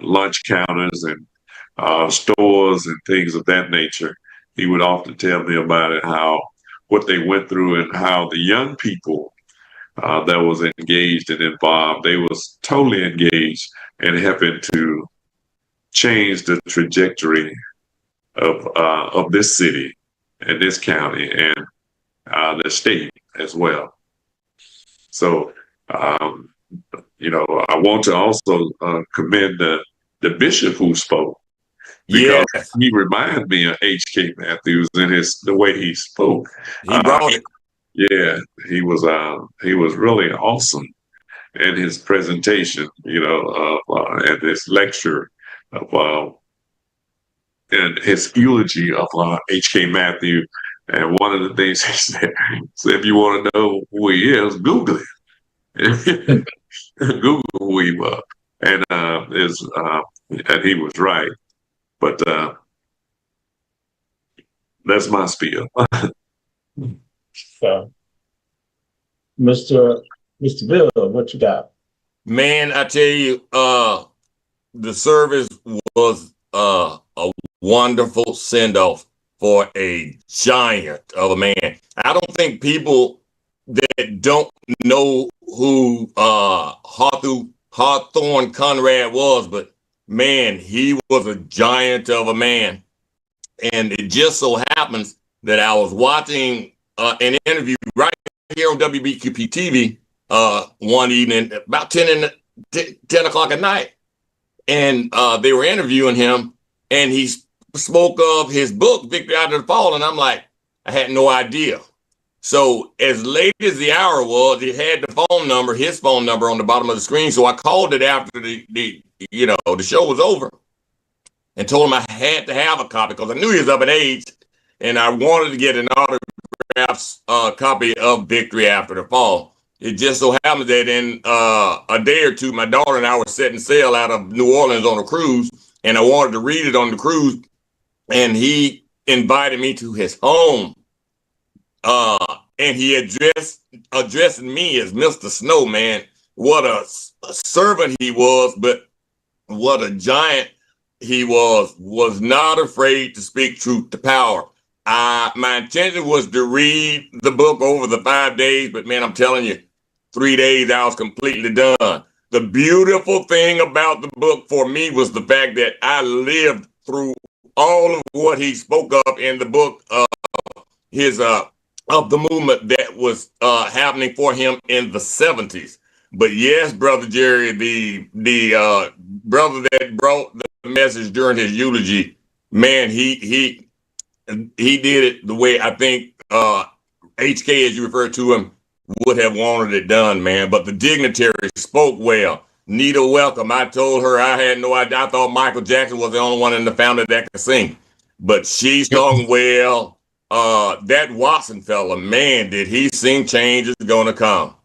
lunch counters and stores and things of that nature. He would often tell me about it, how what they went through and how the young people that was engaged and involved, they was totally engaged in helping to change the trajectory of this city and this county and the state as well. So, I want to also commend the bishop who spoke, because Yes, he reminded me of H.K. Matthews in the way he spoke. he brought it. Yeah, he was really awesome in his presentation, and his lecture of and his eulogy of H.K. Matthews. And one of the things he said, so if you want to know who he is, Google it. Google who he was, and and he was right. But that's my spiel. So, Mr. Bill, what you got? Man, I tell you, the service was a wonderful send off for a giant of a man. I don't think people that don't know who Hawthorne Conrad was, but man, he was a giant of a man. And it just so happens that I was watching an interview right here on WBQP TV one evening, about 10 o'clock at night. And they were interviewing him, and he spoke of his book, Victory After the Fall. And I'm like, I had no idea. So as late as the hour was, it had the phone number, his phone number on the bottom of the screen. So I called it after the show was over and told him I had to have a copy because I knew he was up in age and I wanted to get an autographed copy of Victory After the Fall. It just so happened that in a day or two, my daughter and I were setting sail out of New Orleans on a cruise, and I wanted to read it on the cruise, and he invited me to his home. And he addressed me as Mr. Snowman. What a servant he was, but what a giant he was not afraid to speak truth to power. My intention was to read the book over the 5 days, but man, I'm telling you, 3 days I was completely done. The beautiful thing about the book for me was the fact that I lived through all of what he spoke of in the book, of the movement that was happening for him in the 70s. But yes, Brother Jerry, the brother that brought the message during his eulogy, man, he did it the way I think HK, as you refer to him, would have wanted it done, man. But the dignitary spoke well. Nita Welcome, I told her I had no idea. I thought Michael Jackson was the only one in the family that could sing. But she sung well. That Watson fella, man, did he sing Change Is Gonna Come.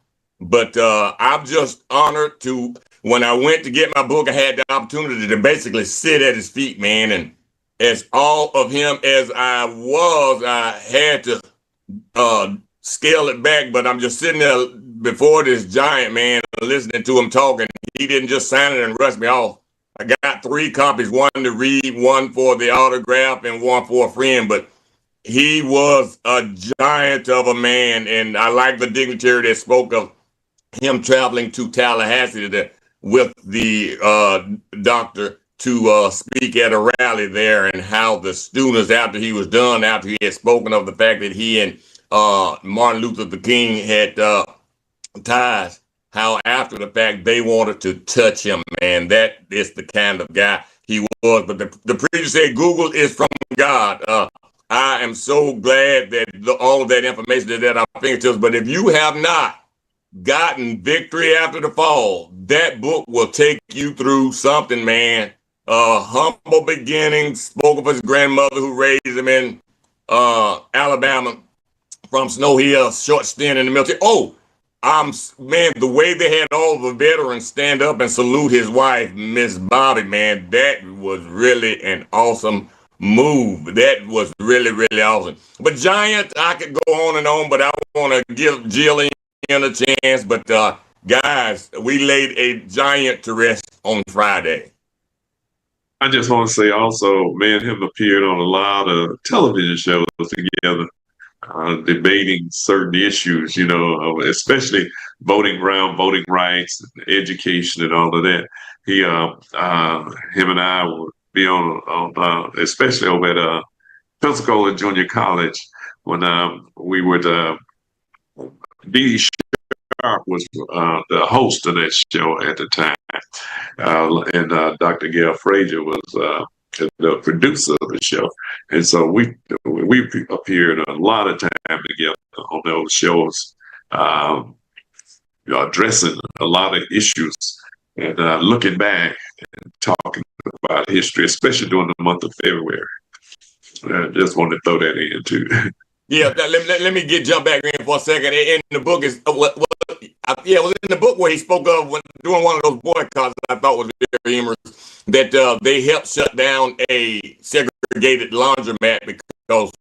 But I'm just honored to, when I went to get my book, I had the opportunity to basically sit at his feet, man. And as all of him as I was, I had to scale it back, but I'm just sitting there before this giant, man, listening to him talking. He didn't just sign it and rush me off. I got 3 copies, one to read, one for the autograph, and one for a friend. But he was a giant of a man, and I like the dignitary that spoke of him traveling to Tallahassee with the Dr. to speak at a rally there, and how the students, after he was done, after he had spoken of the fact that he and Martin Luther King had ties, how after the fact they wanted to touch him, man. That is the kind of guy he was. But the preacher said Google is from God. I am so glad that all of that information is at our fingertips. But if you have not gotten Victory After the Fall, that book will take you through something, man. Humble beginnings, spoke of his grandmother who raised him in Alabama from Snow Hill, short stint in the military. Oh, man, the way they had all the veterans stand up and salute his wife, Miss Bobby, man, that was really an awesome move. That was really, really awesome. But Giant, I could go on and on, but I want to give Jillian a chance. But guys, we laid a giant to rest on Friday. I just want to say also, me and him appeared on a lot of television shows together, debating certain issues, you know, especially voting rights, education, and all of that. Him and I would be on especially over at Pensacola Junior College when we would. D. Sharp was the host of that show at the time, and Dr. Gail Frazier was the producer of the show, and so we appeared a lot of time together on those shows, addressing a lot of issues and looking back and talking about history, especially during the month of February. I just wanted to throw that in too. Yeah, let me jump back in for a second. In the book is it was in the book where he spoke of when doing one of those boycotts. I thought was very humorous, that they helped shut down a segregated laundromat because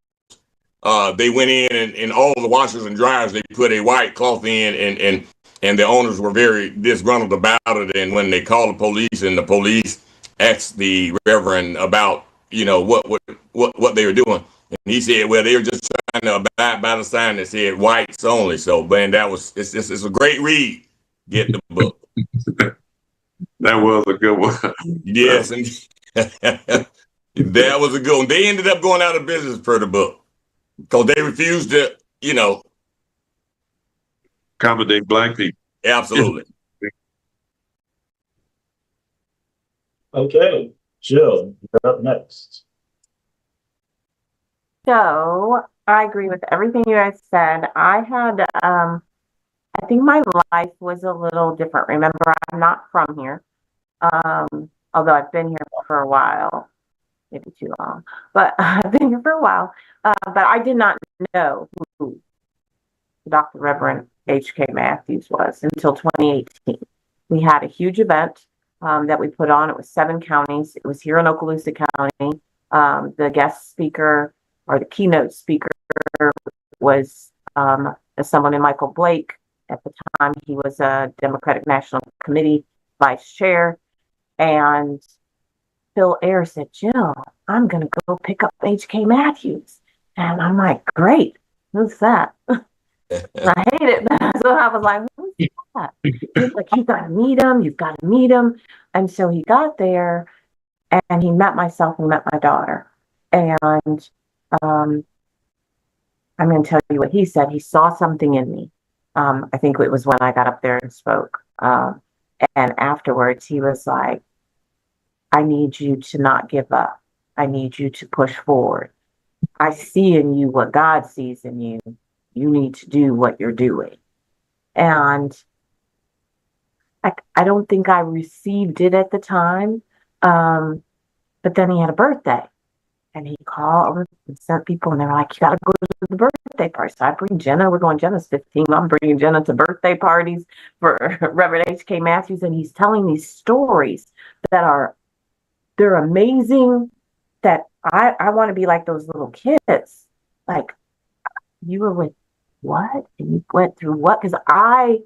they went in and all the washers and dryers they put a white cloth in, and the owners were very disgruntled about it. And when they called the police, and the police asked the reverend about what they were doing. And he said, well, they were just trying to abide by the sign that said whites only. So, man, it's a great read. Get the book. That was a good one. Yes, and that was a good one. They ended up going out of business per the book because they refused to, accommodate Black people. Absolutely. Okay, Jill, you're up next. So I agree with everything you guys said. I think my life was a little different. Remember, I'm not from here. Although I've been here for a while, maybe too long, but I've been here for a while. But I did not know who Dr. Reverend H.K. Matthews was until 2018. We had a huge event that we put on. It was 7 counties. It was here in Okaloosa County. The guest speaker, or the keynote speaker, was someone named Michael Blake. At the time, he was a Democratic National Committee vice chair. And Phil Ayers said, Jill, I'm going to go pick up H.K. Matthews. And I'm like, great. Who's that? I hate it. So I was like, who's that? He's like, you've got to meet him. You've got to meet him. And so he got there and he met myself and met my daughter. And I'm going to tell you what he said. He saw something in me. I think it was when I got up there and spoke. And afterwards, he was like, I need you to not give up. I need you to push forward. I see in you what God sees in you. You need to do what you're doing. And I don't think I received it at the time. But then he had a birthday. And he called and sent people, and they were like, you got to go to the birthday party. So I bring Jenna. We're going, Jenna's 15. I'm bringing Jenna to birthday parties for Reverend H.K. Matthews. And he's telling these stories that they're amazing, that I want to be like those little kids. Like, you were with what? And you went through what? Because I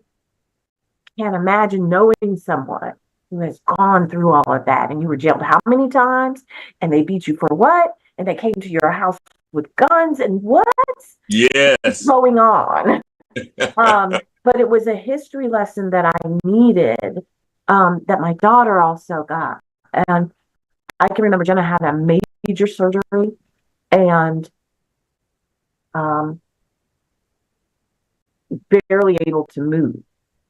can't imagine knowing someone who has gone through all of that. And you were jailed how many times? And they beat you for what? And they came to your house with guns and what? Yes. What's going on? But it was a history lesson that I needed, that my daughter also got. And I can remember Jenna had a major surgery, and barely able to move.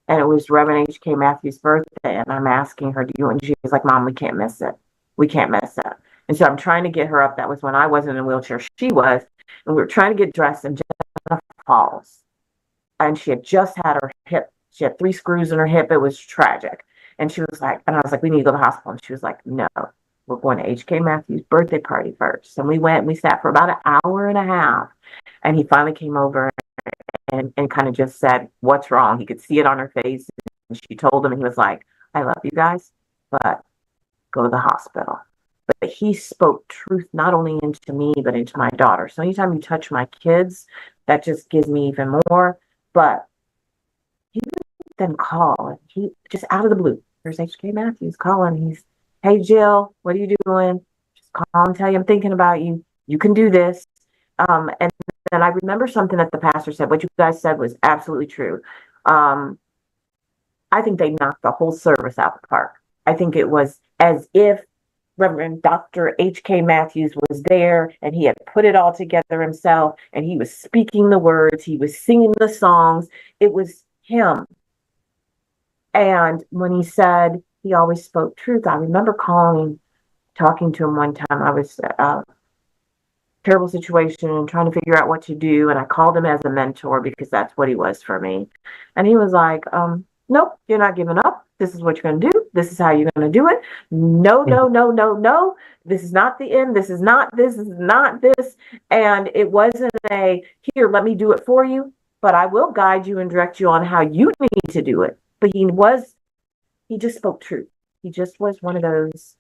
And it was Reverend H.K. Matthews' birthday, and I'm asking her, "Do you?" And she was like, "Mom, we can't miss it. We can't miss it." And so I'm trying to get her up. That was when I wasn't in a wheelchair; she was, and we were trying to get dressed. And Jenna falls, and she had just had her hip. She had 3 screws in her hip. It was tragic. And she was like, and I was like, "We need to go to the hospital." And she was like, "No, we're going to H.K. Matthews' birthday party first." And we went. And we sat for about an hour and a half, and he finally came over and kind of just said, "What's wrong?" He could see it on her face. And she told him, and he was like, "I love you guys, but go to the hospital." But he spoke truth not only into me, but into my daughter. So anytime you touch my kids, that just gives me even more. But he would then call, and he just out of the blue, there's HK Matthews calling. He's, "Hey, Jill, what are you doing? Just call and tell you I'm thinking about you. You can do this." And then I remember something that the pastor said. What you guys said was absolutely true. I think they knocked the whole service out the park. I think it was as if Reverend Dr. H.K. Matthews was there and he had put it all together himself, and he was speaking the words, he was singing the songs. It was him. And when he said he always spoke truth, I remember talking to him one time. I was terrible situation and trying to figure out what to do. And I called him as a mentor because that's what he was for me. And he was like, "Nope, you're not giving up. This is what you're going to do. This is how you're going to do it. No, no, no, no, no. This is not the end. This is not this. This is not this." And it wasn't a, "Here, let me do it for you, but I will guide you and direct you on how you need to do it." But he just spoke truth. He just was one of those,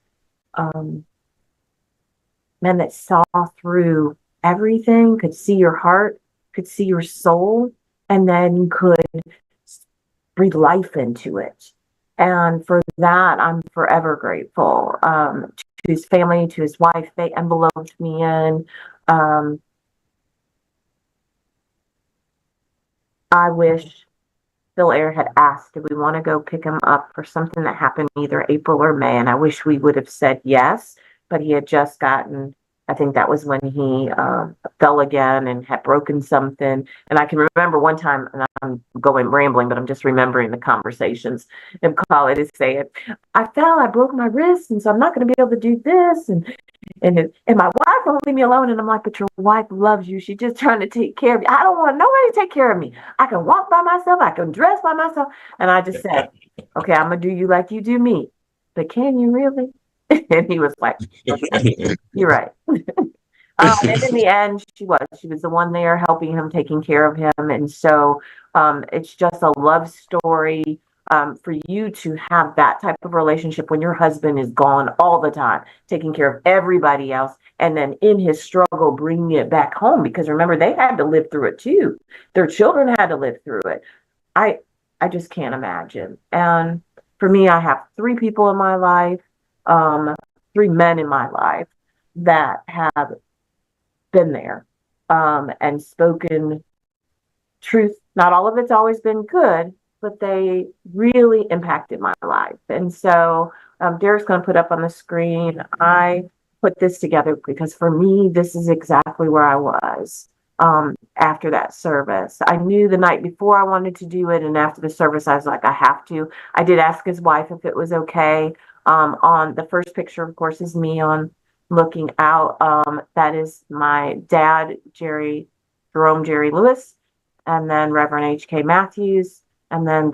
men that saw through everything, could see your heart, could see your soul, and then could breathe life into it. And for that, I'm forever grateful, to his family, to his wife. They enveloped me in. I wish Phil Air had asked, "Do we want to go pick him up for something that happened either April or May?" And I wish we would have said yes, but he had just gotten, I think that was when he fell again and had broken something. And I can remember one time, and I'm going rambling, but I'm just remembering the conversations, him call it and say it, "I fell, I broke my wrist, and so I'm not going to be able to do this." And my wife won't leave me alone. And I'm like, "But your wife loves you. She's just trying to take care of you. I don't want nobody to take care of me. I can walk by myself. I can dress by myself." And I just said, "Okay, I'm going to do you like you do me. But can you really?" And he was like, "Okay, you're right." And in the end, she was the one there helping him, taking care of him. And so it's just a love story, for you to have that type of relationship when your husband is gone all the time, taking care of everybody else, and then in his struggle, bringing it back home. Because remember, they had to live through it too. Their children had to live through it. I I just can't imagine. And for me, I have 3 people in my life, 3 men in my life that have been there, and spoken truth. Not all of it's always been good, but they really impacted my life. And so Derek's going to put up on the screen. I put this together because for me, this is exactly where I was after that service. I knew the night before I wanted to do it, and after the service, I was like, I have to. I did ask his wife if it was okay. On the first picture, of course, is me on looking out. That is my dad, Jerome Jerry Lewis, and then Reverend H.K. Matthews, and then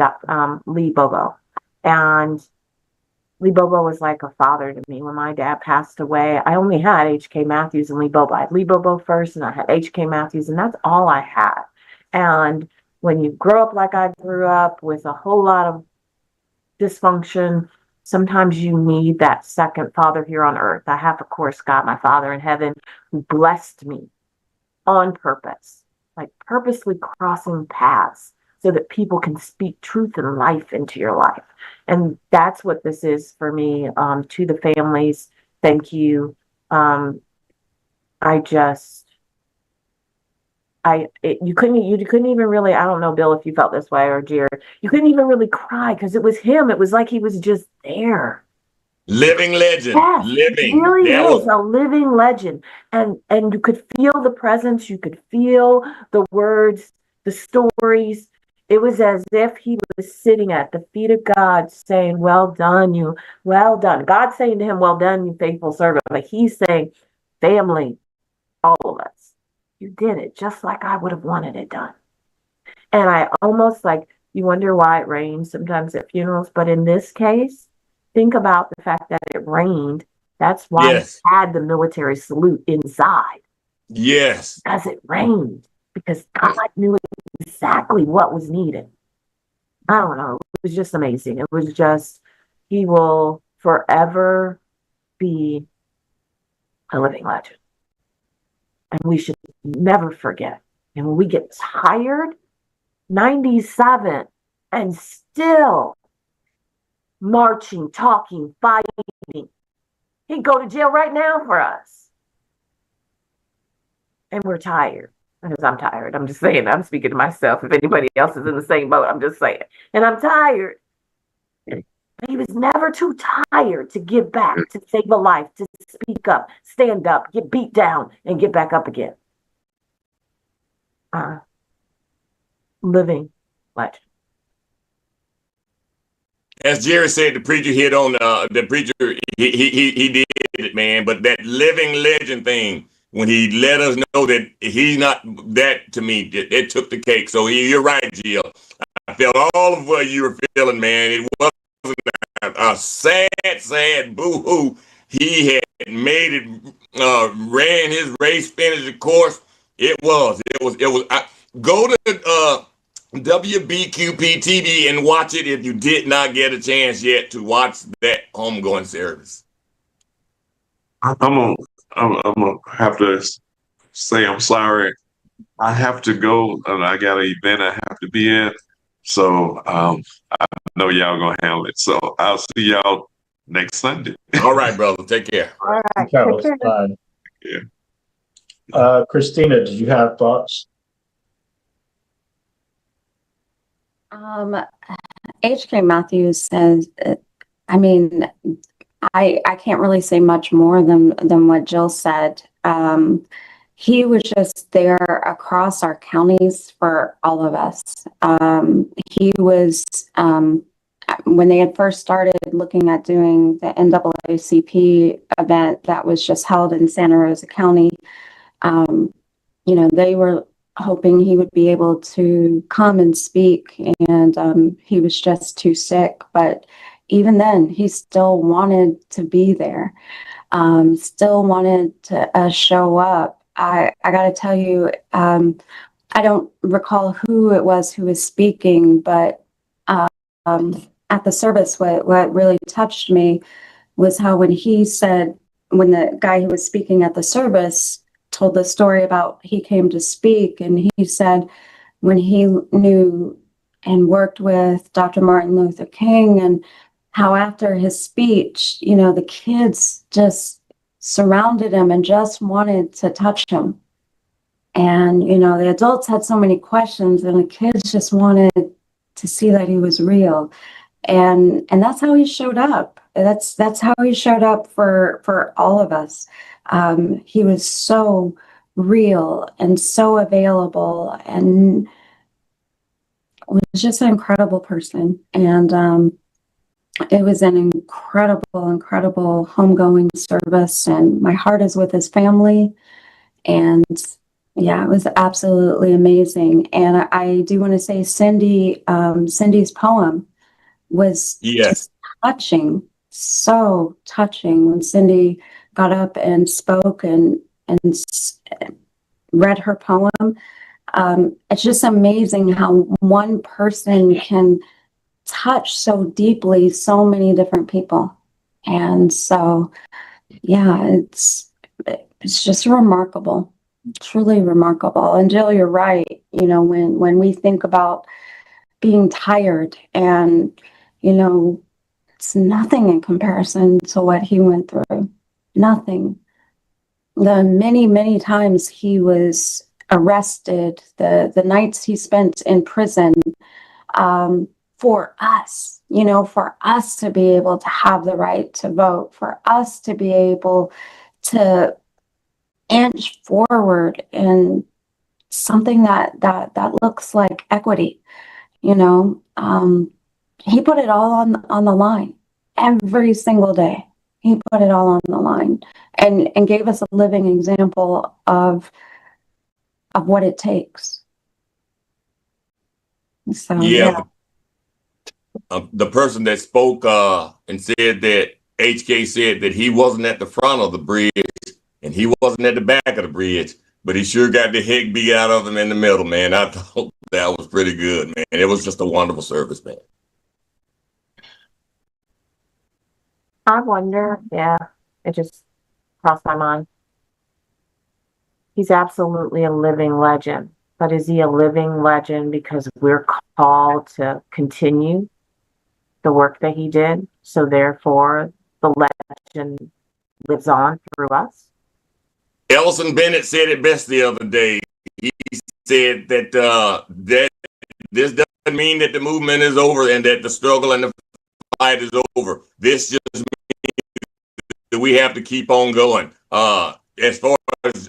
Lee Bobo. And Lee Bobo was like a father to me. When my dad passed away, I only had H.K. Matthews and Lee Bobo. I had Lee Bobo first, and I had H.K. Matthews, and that's all I had. And when you grow up like I grew up with a whole lot of dysfunction, sometimes you need that second father here on earth. I have, of course, got my Father in heaven who blessed me on purpose, like purposely crossing paths so that people can speak truth and life into your life. And that's what this is for me. To the families, thank you. You couldn't even really, I don't know, Bill, if you felt this way, or Jared, you couldn't even really cry because it was him. It was like he was just there. Living legend. Yes, Living. really That is was a living legend. And you could feel the presence, you could feel the words, the stories. It was as if he was sitting at the feet of God saying, "Well done, you, well done." God saying to him, "Well done, you faithful servant." But he's saying, "Family, all of us, you did it just like I would have wanted it done." And I almost like, you wonder why it rains sometimes at funerals, but in this case, think about the fact that it rained. That's why he yes. had the military salute inside, Yes. because it rained, because God knew exactly what was needed. I don't know. It was just amazing. It was just, he will forever be a living legend. And we should never forget. And when we get tired, 97 and still marching, talking, fighting. He'd go to jail right now for us. And we're tired. Because I'm tired. I'm just saying, I'm speaking to myself. If anybody else is in the same boat, I'm just saying. And I'm tired. But he was never too tired to give back, to save a life, to speak up, stand up, get beat down, and get back up again. Living legend. As Jerry said, the preacher hit on the preacher. He did it, man. But that living legend thing, when he let us know that he's not that, to me, it took the cake. So you're right, Jill. I felt all of what you were feeling, man. It wasn't a sad boo-hoo. He had made it, ran his race, finished the course. It was. Go to WBQP TV and watch it if you did not get a chance yet to watch that homegoing service. I'm gonna, I'm gonna have to say I'm sorry. I have to go, and I got an event I have to be in. So I know y'all gonna handle it. So I'll see y'all next Sunday. All right, brother. Take care. All right. Carol, Take care. bye. Yeah. Christina, did you have thoughts? H.K. Matthews says, I mean, I can't really say much more than what Jill said. He was just there across our counties for all of us. He was, when they had first started looking at doing the NAACP event that was just held in Santa Rosa County, they were hoping he would be able to come and speak, and he was just too sick. But even then, he still wanted to be there, still wanted to show up. I got to tell you, I don't recall who it was who was speaking, but at the service, what really touched me was how when the guy who was speaking at the service told the story about he came to speak, and he said when he knew and worked with Dr. Martin Luther King, and how after his speech, the kids just surrounded him and just wanted to touch him. And, the adults had so many questions, and the kids just wanted to see that he was real. And that's how he showed up. That's how he showed up for all of us. He was so real and so available, and was just an incredible person. And it was an incredible homegoing service, and my heart is with his family. And yeah, it was absolutely amazing. And I do want to say Cindy's poem was Yes. just touching, so touching when Cindy got up and spoke and read her poem. It's just amazing how one person can touch so deeply so many different people. And so, yeah, it's just remarkable, truly remarkable. And Jill, you're right. When we think about being tired, and it's nothing in comparison to what he went through. Nothing. The many times he was arrested, the nights he spent in prison, for us, for us to be able to have the right to vote, for us to be able to inch forward in something that looks like equity. He put it all on the line every single day. He put it all on the line and gave us a living example of what it takes. So Yeah, the person that spoke and said that HK said that he wasn't at the front of the bridge and he wasn't at the back of the bridge, but he sure got the heck beat out of him in the middle, man. I thought that was pretty good, man. It was just a wonderful service, man. I wonder, yeah, it just crossed my mind. He's absolutely a living legend, but is he a living legend because we're called to continue the work that he did? So therefore, the legend lives on through us? Ellison Bennett said it best the other day. He said that that this doesn't mean that the movement is over and that the struggle and the fight is over. This just means that we have to keep on going. As far as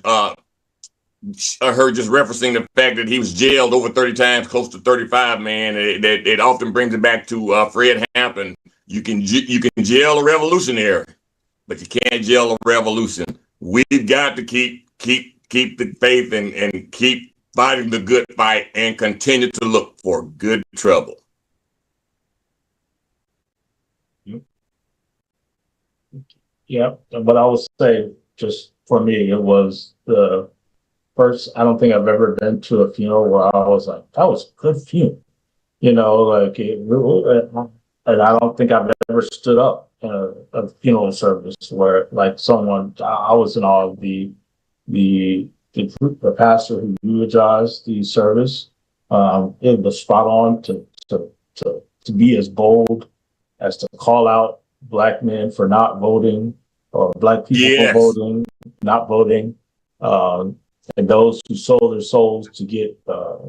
her just referencing the fact that he was jailed over 30 times, close to 35, man, it often brings it back to Fred Hampton. You can jail a revolutionary, but you can't jail a revolution. We've got to keep the faith and keep fighting the good fight and continue to look for good trouble. Yeah, but I would say, just for me, it was the first. I don't think I've ever been to a funeral where I was like, "That was a good funeral," like and I don't think I've ever stood up in a funeral service where, like, someone. I was in awe of the pastor who eulogized the service. It was spot on to be as bold as to call out Black men for not voting, or Black people for voting, not voting, and those who sold their souls to get a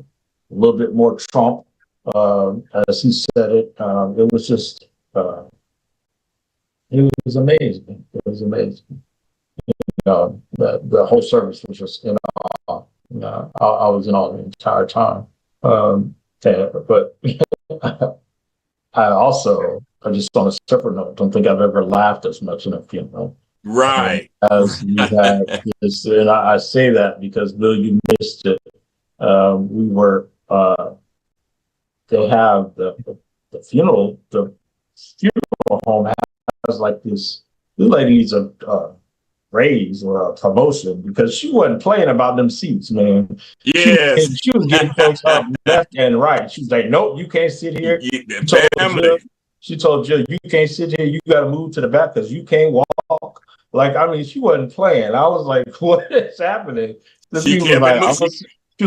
little bit more Trump, as he said it. It was just, it was amazing. It was amazing. The whole service was just in awe. I was in awe the entire time. But I just on a separate note, don't think I've ever laughed as much in a funeral. Right. As we had this, and I say that because, Bill, you missed it. We were, they have the funeral home has like this lady needs a raise or a promotion because she wasn't playing about them seats, man. Yes. She was getting folks up left and right. She was like, "Nope, you can't sit here." She told Jill, "You can't sit here. You got to move to the back because you can't walk." Like, I mean, she wasn't playing. I was like, "What is happening?" She was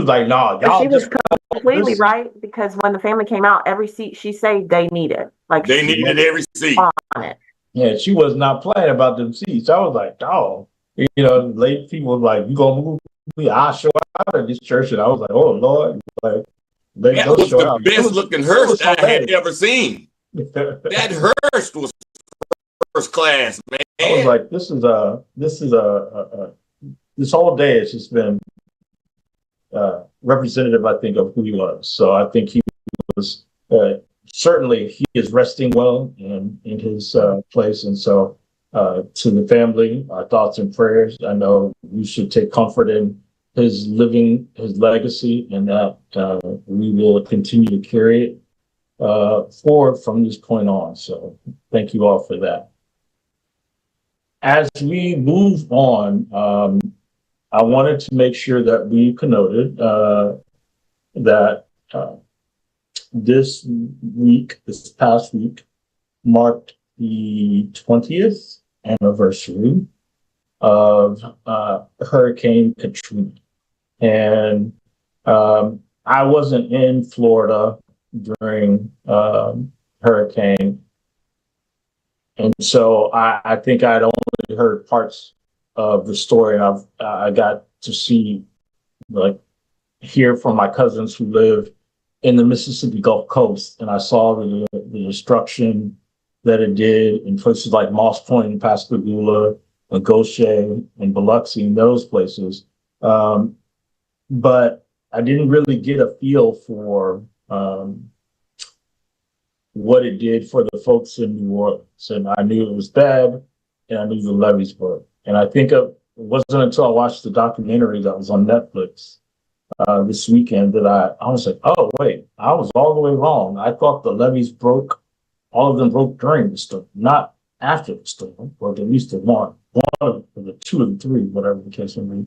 like, "No, y'all." She was completely right, because when the family came out, every seat she said they needed, like they needed every seat on it. Yeah, she was not playing about them seats. I was like, "Dog," late people was like, "You gonna move me? I'll show out of this church," and I was like, "Oh Lord!" Like, that was the best looking hearse I had ever seen. That hearse was first class, man. I was like, this whole day has just been representative, I think, of who he was. So I think he was certainly he is resting well in his place, and so to the family, our thoughts and prayers. I know we should take comfort in his legacy, and that we will continue to carry it forward from this point on. So thank you all for that. As we move on, I wanted to make sure that we connoted that this past week, marked the 20th anniversary of Hurricane Katrina. And I wasn't in Florida during hurricane. And so I think I'd only heard parts of the story, and I got to see, like, hear from my cousins who live in the Mississippi Gulf Coast, and I saw the destruction that it did in places like Moss Point and Pascagoula, and Goshen and Biloxi, and those places. But I didn't really get a feel for what it did for the folks in New Orleans. And I knew it was bad, and I knew the levees were. And I think it wasn't until I watched the documentary that was on Netflix this weekend that I was like, oh, wait, I was all the way wrong. I thought the levees broke, all of them broke during the storm, not after the storm, or at least the one of the two of the three, whatever the case may be.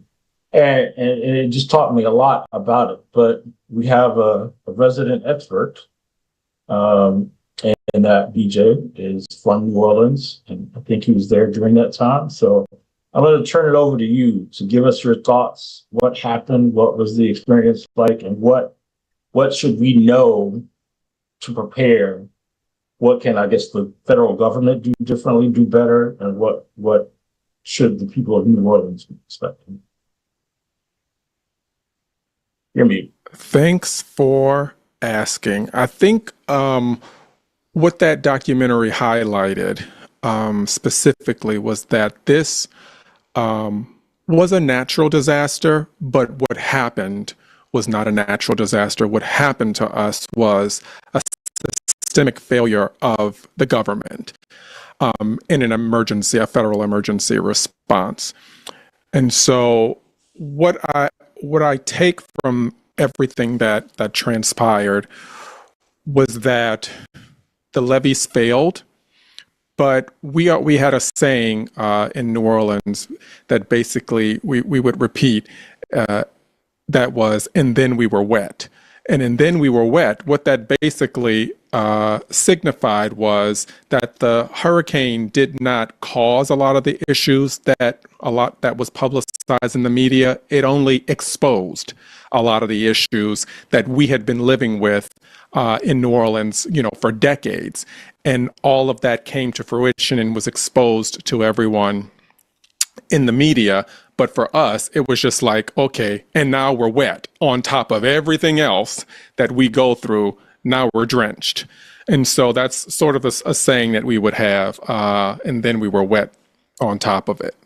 And it just taught me a lot about it. But we have a resident expert, and that BJ is from New Orleans, and I think he was there during that time. So I'm going to turn it over to you to give us your thoughts. What happened? What was the experience like? And what should we know to prepare? What can, I guess, the federal government do differently, do better? And what should the people of New Orleans be expecting? Hear me. Thanks for asking. I think what that documentary highlighted specifically was that this was a natural disaster, but what happened was not a natural disaster. What happened to us was a systemic failure of the government in an emergency, a federal emergency response. And so what I take from everything that transpired was that the levees failed, but we had a saying in New Orleans that basically we would repeat that was, and then we were wet. And then we were wet, what that basically signified was that the hurricane did not cause a lot of the issues that was publicized in the media. It only exposed a lot of the issues that we had been living with in New Orleans, for decades. And all of that came to fruition and was exposed to everyone in the media. But for us, it was just like, okay, and now we're wet on top of everything else that we go through. Now we're drenched. And so that's sort of a saying that we would have. And then we were wet on top of it.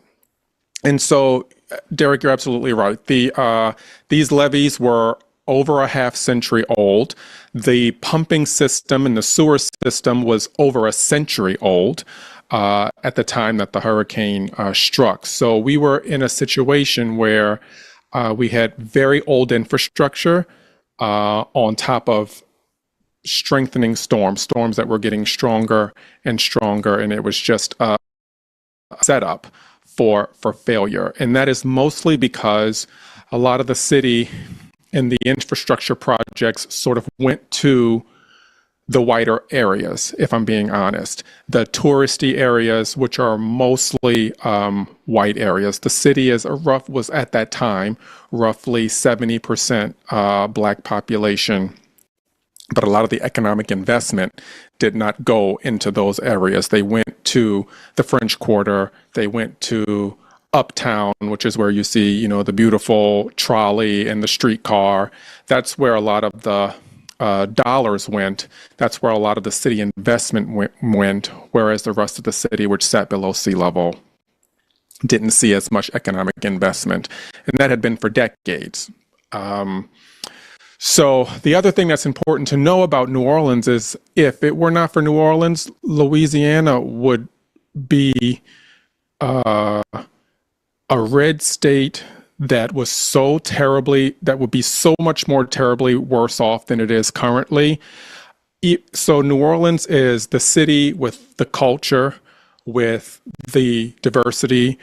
And so, Derek, you're absolutely right. These levees were over a half century old. The pumping system and the sewer system was over a century old at the time that the hurricane struck. So we were in a situation where we had very old infrastructure on top of strengthening storms that were getting stronger and stronger, and it was just a setup for failure. And that is mostly because a lot of the city and the infrastructure projects sort of went to the whiter areas, if I'm being honest. The touristy areas, which are mostly white areas. The city was at that time roughly 70% Black population. But a lot of the economic investment did not go into those areas. They went to the French Quarter. They went to Uptown, which is where you see, the beautiful trolley and the streetcar. That's where a lot of the dollars went. That's where a lot of the city investment went, whereas the rest of the city, which sat below sea level, didn't see as much economic investment. And that had been for decades. So the other thing that's important to know about New Orleans is if it were not for New Orleans, Louisiana would be a red state that would be so much more terribly worse off than it is currently. So New Orleans is the city with the culture, with the diversity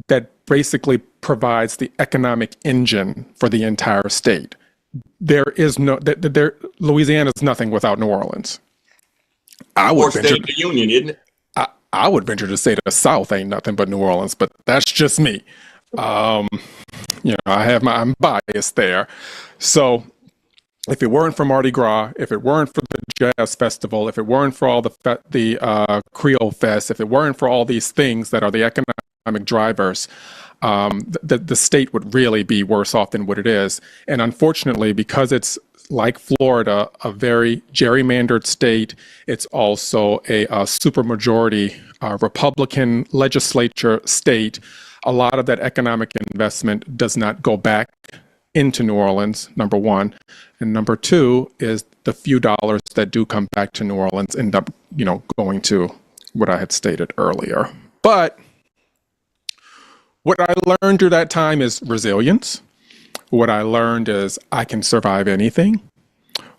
that basically provides the economic engine for the entire state. Louisiana is nothing without New Orleans. Or state of the union, isn't it? I would venture to say the South ain't nothing but New Orleans, but that's just me. I'm biased there. So if it weren't for Mardi Gras, if it weren't for the Jazz Festival, if it weren't for all the Creole Fest, if it weren't for all these things that are the economic drivers, the state would really be worse off than what it is. And unfortunately, because it's like Florida, a very gerrymandered state. It's also a supermajority Republican legislature state. A lot of that economic investment does not go back into New Orleans, number one. And number two is the few dollars that do come back to New Orleans end up, going to what I had stated earlier. But what I learned through that time is resilience. What I learned is I can survive anything.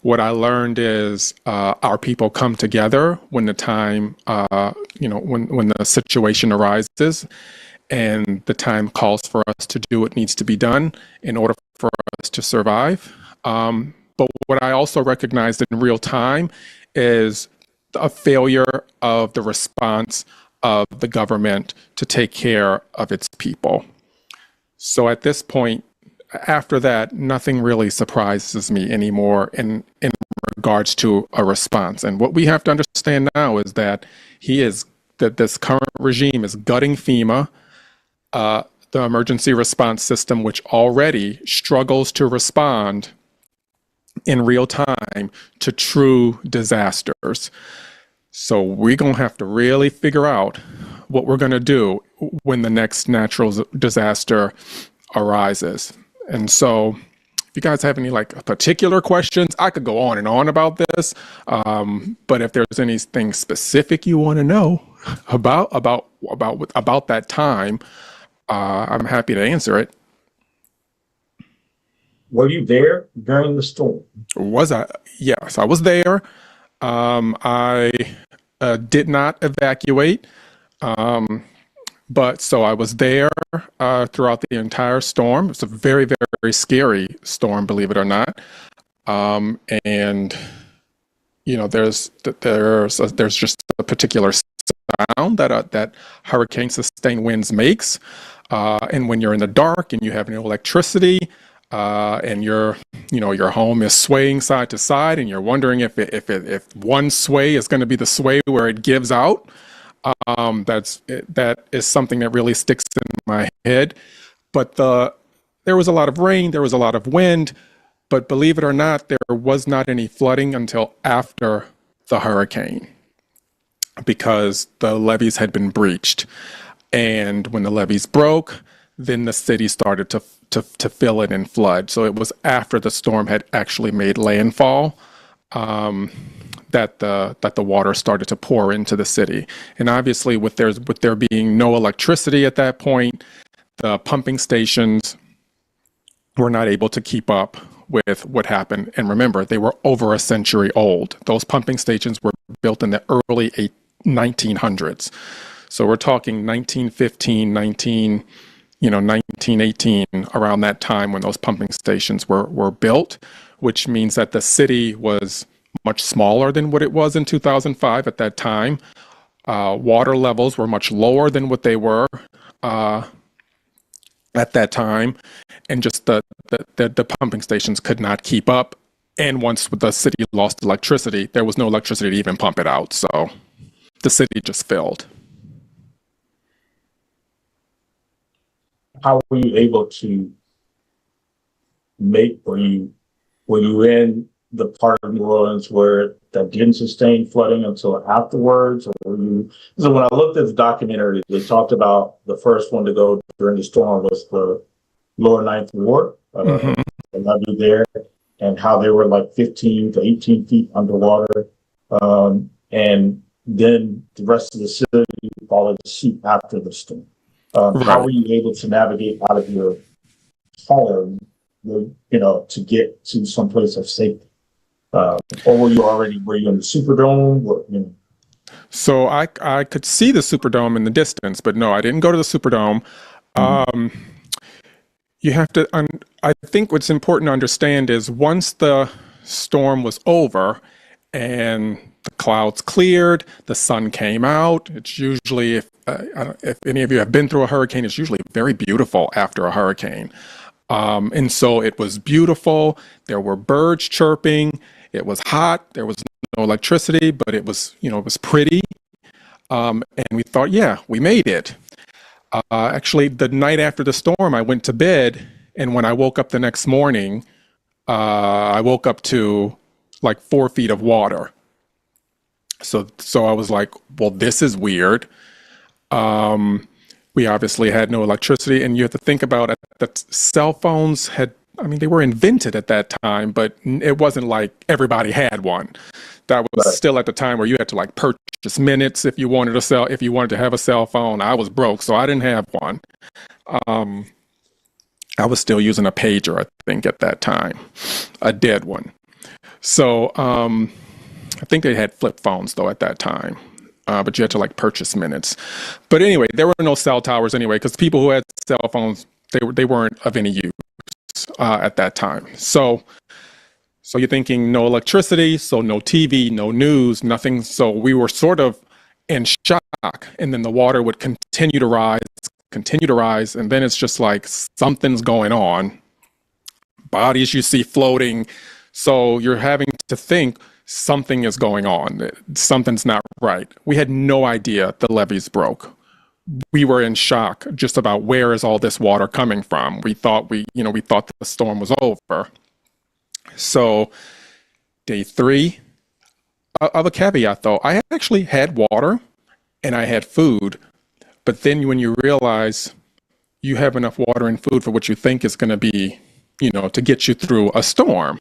What I learned is our people come together when the time, when the situation arises and the time calls for us to do what needs to be done in order for us to survive. But what I also recognized in real time is a failure of the response of the government to take care of its people. So at this point, after that, nothing really surprises me anymore in regards to a response. And what we have to understand now is that this current regime is gutting FEMA, the emergency response system, which already struggles to respond in real time to true disasters. So we're going to have to really figure out what we're going to do when the next natural disaster arises. And so if you guys have any particular questions, I could go on and on about this. But if there's anything specific you want to know about that time, I'm happy to answer it. Were you there during the storm? Was I? Yes, I was there. I did not evacuate. But so I was there throughout the entire storm. It's a very, very scary storm, believe it or not. And there's just a particular sound that hurricane sustained winds makes. And when you're in the dark and you have no electricity, and your home is swaying side to side, and you're wondering if one sway is going to be the sway where it gives out. That is something that really sticks in my head. But there was a lot of rain, there was a lot of wind, but believe it or not, there was not any flooding until after the hurricane because the levees had been breached. And when the levees broke, then the city started to fill in and flood. So it was after the storm had actually made landfall that the water started to pour into the city. And obviously with there being no electricity at that point, the pumping stations were not able to keep up with what happened. And remember, they were over a century old. Those pumping stations were built in the early 1900s. So we're talking 1915, 1918, around that time when those pumping stations were built, which means that the city was much smaller than what it was in 2005 at that time. Water levels were much lower than what they were at that time. And just the pumping stations could not keep up. And once the city lost electricity, there was no electricity to even pump it out. So the city just filled. How were you able to were you in the part of New Orleans where that didn't sustain flooding until afterwards? Or so when I looked at the documentary, they talked about the first one to go during the storm was the lower Ninth Ward, the levee there, and how they were like 15 to 18 feet underwater. And then the rest of the city followed suit after the storm. How were you able to navigate out of your home, to get to some place of safety? Or were you in the Superdome? So I could see the Superdome in the distance, but no, I didn't go to the Superdome. You have to, I think what's important to understand is once the storm was over and the clouds cleared, the sun came out. It's usually, if any of you have been through a hurricane, it's usually very beautiful after a hurricane. And so it was beautiful. There were birds chirping. It was hot. There was no electricity, but it was, it was pretty. And we thought, yeah, we made it. Actually, the night after the storm, I went to bed. And when I woke up the next morning, I woke up to like 4 feet of water. So I was like, well, this is weird. We obviously had no electricity, and you have to think about it that cell phones had, I mean, they were invented at that time, but it wasn't like everybody had one. That was still at the time where you had to like purchase minutes if you wanted to have a cell phone. I was broke, so I didn't have one. I was still using a pager, I think, at that time, a dead one. So I think they had flip phones though at that time. But you had to like purchase minutes. But anyway, there were no cell towers anyway, because people who had cell phones, they weren't of any use at that time. So you're thinking no electricity, so no TV, no news, nothing. So we were sort of in shock, and then the water would continue to rise, and then it's just like something's going on. Bodies you see floating, so you're having to think something is going on. Something's not right. We had no idea the levees broke. We were in shock just about where is all this water coming from. We thought the storm was over. So day 3 of a caveat though, I actually had water and I had food, but then when you realize you have enough water and food for what you think is going to be, to get you through a storm,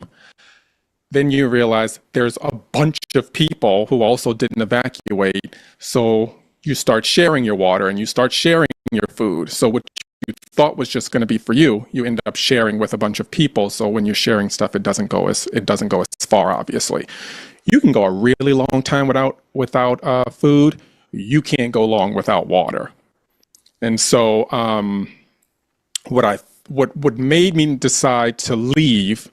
then you realize there's a bunch of people who also didn't evacuate. So you start sharing your water and you start sharing your food. So what you thought was just going to be for you, you end up sharing with a bunch of people. So when you're sharing stuff, it doesn't go as far, obviously. You can go a really long time without food. You can't go long without water. And so what made me decide to leave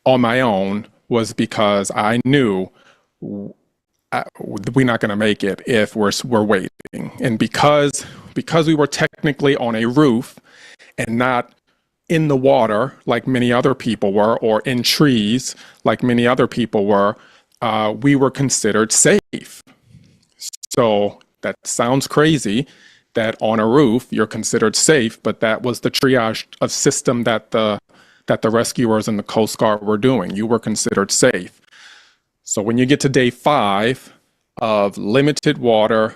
on my own was because I knew we're not going to make it if we're waiting. And because we were technically on a roof and not in the water like many other people were, or in trees like many other people were, we were considered safe. So that sounds crazy that on a roof you're considered safe, but that was the triage of system that the rescuers and the Coast Guard were doing. You were considered safe. So when you get to day 5 of limited water,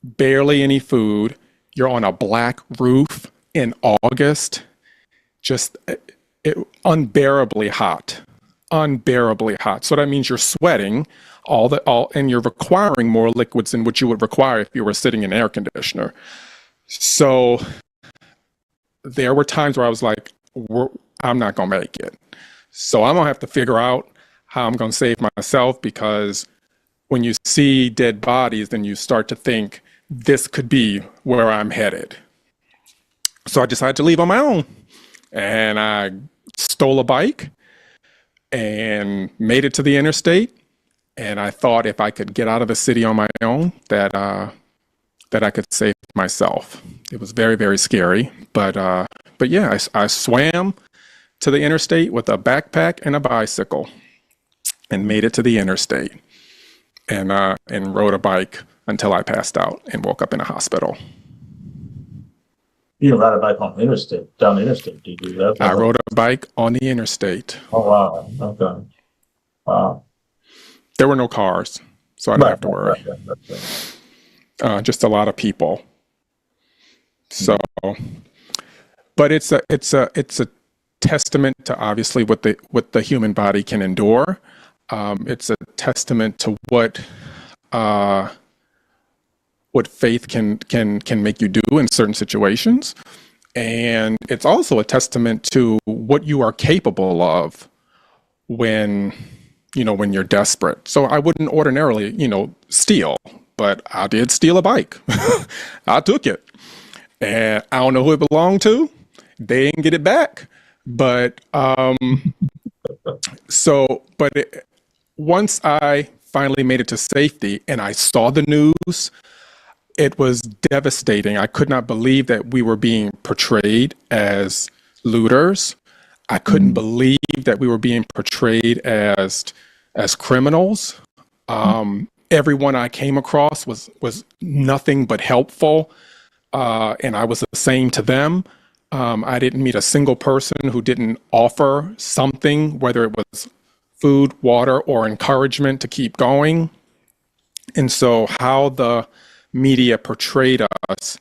barely any food, you're on a black roof in August, just unbearably hot. So that means you're sweating and you're requiring more liquids than what you would require if you were sitting in an air conditioner. So there were times where I was like, I'm not going to make it. So I'm going to have to figure out how I'm going to save myself, because when you see dead bodies, then you start to think this could be where I'm headed. So I decided to leave on my own, and I stole a bike and made it to the interstate. And I thought if I could get out of the city on my own, that I could save myself. It was very, very scary, but yeah, I swam to the interstate with a backpack and a bicycle, and made it to the interstate, and rode a bike until I passed out and woke up in a hospital. You ride a bike on the interstate, down the interstate? Do you do that? I rode a bike on the interstate. Oh wow! Okay. Wow. There were no cars, so I didn't have to worry. Just a lot of people. So, but it's a testament to obviously what the human body can endure. It's a testament to what faith can make you do in certain situations, and it's also a testament to what you are capable of when you're desperate. So I wouldn't ordinarily steal, but I did steal a bike. I took it, and I don't know who it belonged to. They didn't get it back, but once I finally made it to safety and I saw the news, it was devastating. I could not believe that we were being portrayed as looters. I couldn't believe that we were being portrayed as criminals. Everyone I came across was nothing but helpful, and I was the same to them. I didn't meet a single person who didn't offer something, whether it was food, water, or encouragement to keep going. And so how the media portrayed us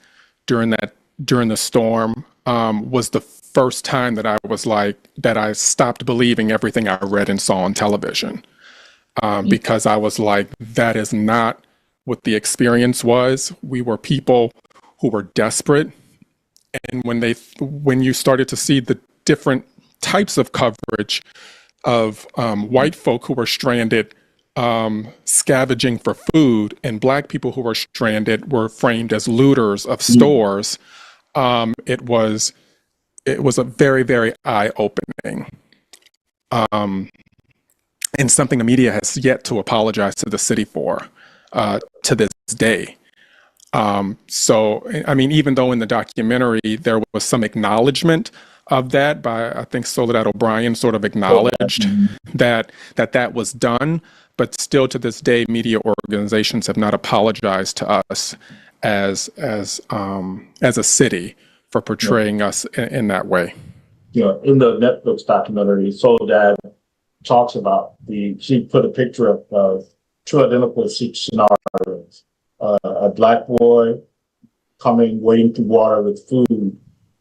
during the storm was the first time that I was like, that I stopped believing everything I read and saw on television. Because I was like, that is not what the experience was. We were people who were desperate. And when you started to see the different types of coverage of white folk who were stranded scavenging for food, and black people who were stranded were framed as looters of stores, it was a very, very eye-opening. And something the media has yet to apologize to the city for to this day. So, I mean, even though in the documentary there was some acknowledgement of that by, I think Soledad O'Brien sort of acknowledged that was done, but still to this day, media organizations have not apologized to us as a city for portraying us in that way. Yeah, in the Netflix documentary, Soledad talks about she put a picture of two identical scenarios. A black boy wading through water with food,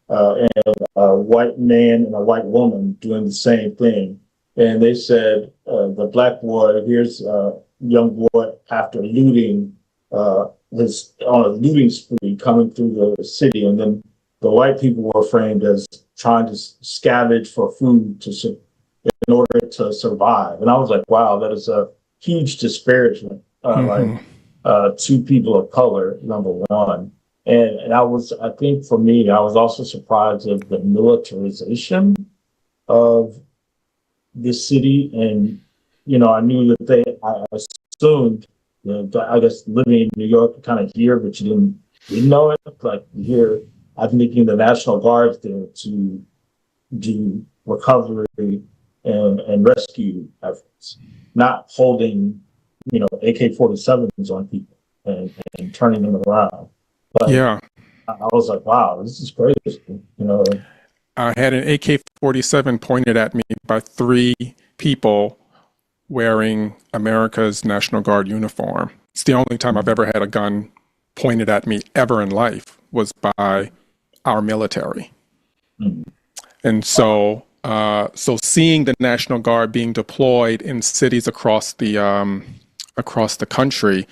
and a white man and a white woman doing the same thing. And they said, the black boy, here's a young boy after looting, on a looting spree coming through the city. And then the white people were framed as trying to scavenge for food in order to survive. And I was like, wow, that is a huge disparagement. Two people of color, number one. And I think for me, I was also surprised of the militarization of the city. And, I knew that I assumed, I guess living in New York, you kind of hear, but you didn't know it. Like here, I think the National Guard's there to do recovery and rescue efforts, not holding, AK-47s on people and turning them around. But Yeah. I was like, wow, this is crazy. I had an AK-47 pointed at me by 3 people wearing America's National Guard uniform. It's the only time I've ever had a gun pointed at me ever in life was by our military. Mm-hmm. And so seeing the National Guard being deployed in cities across the country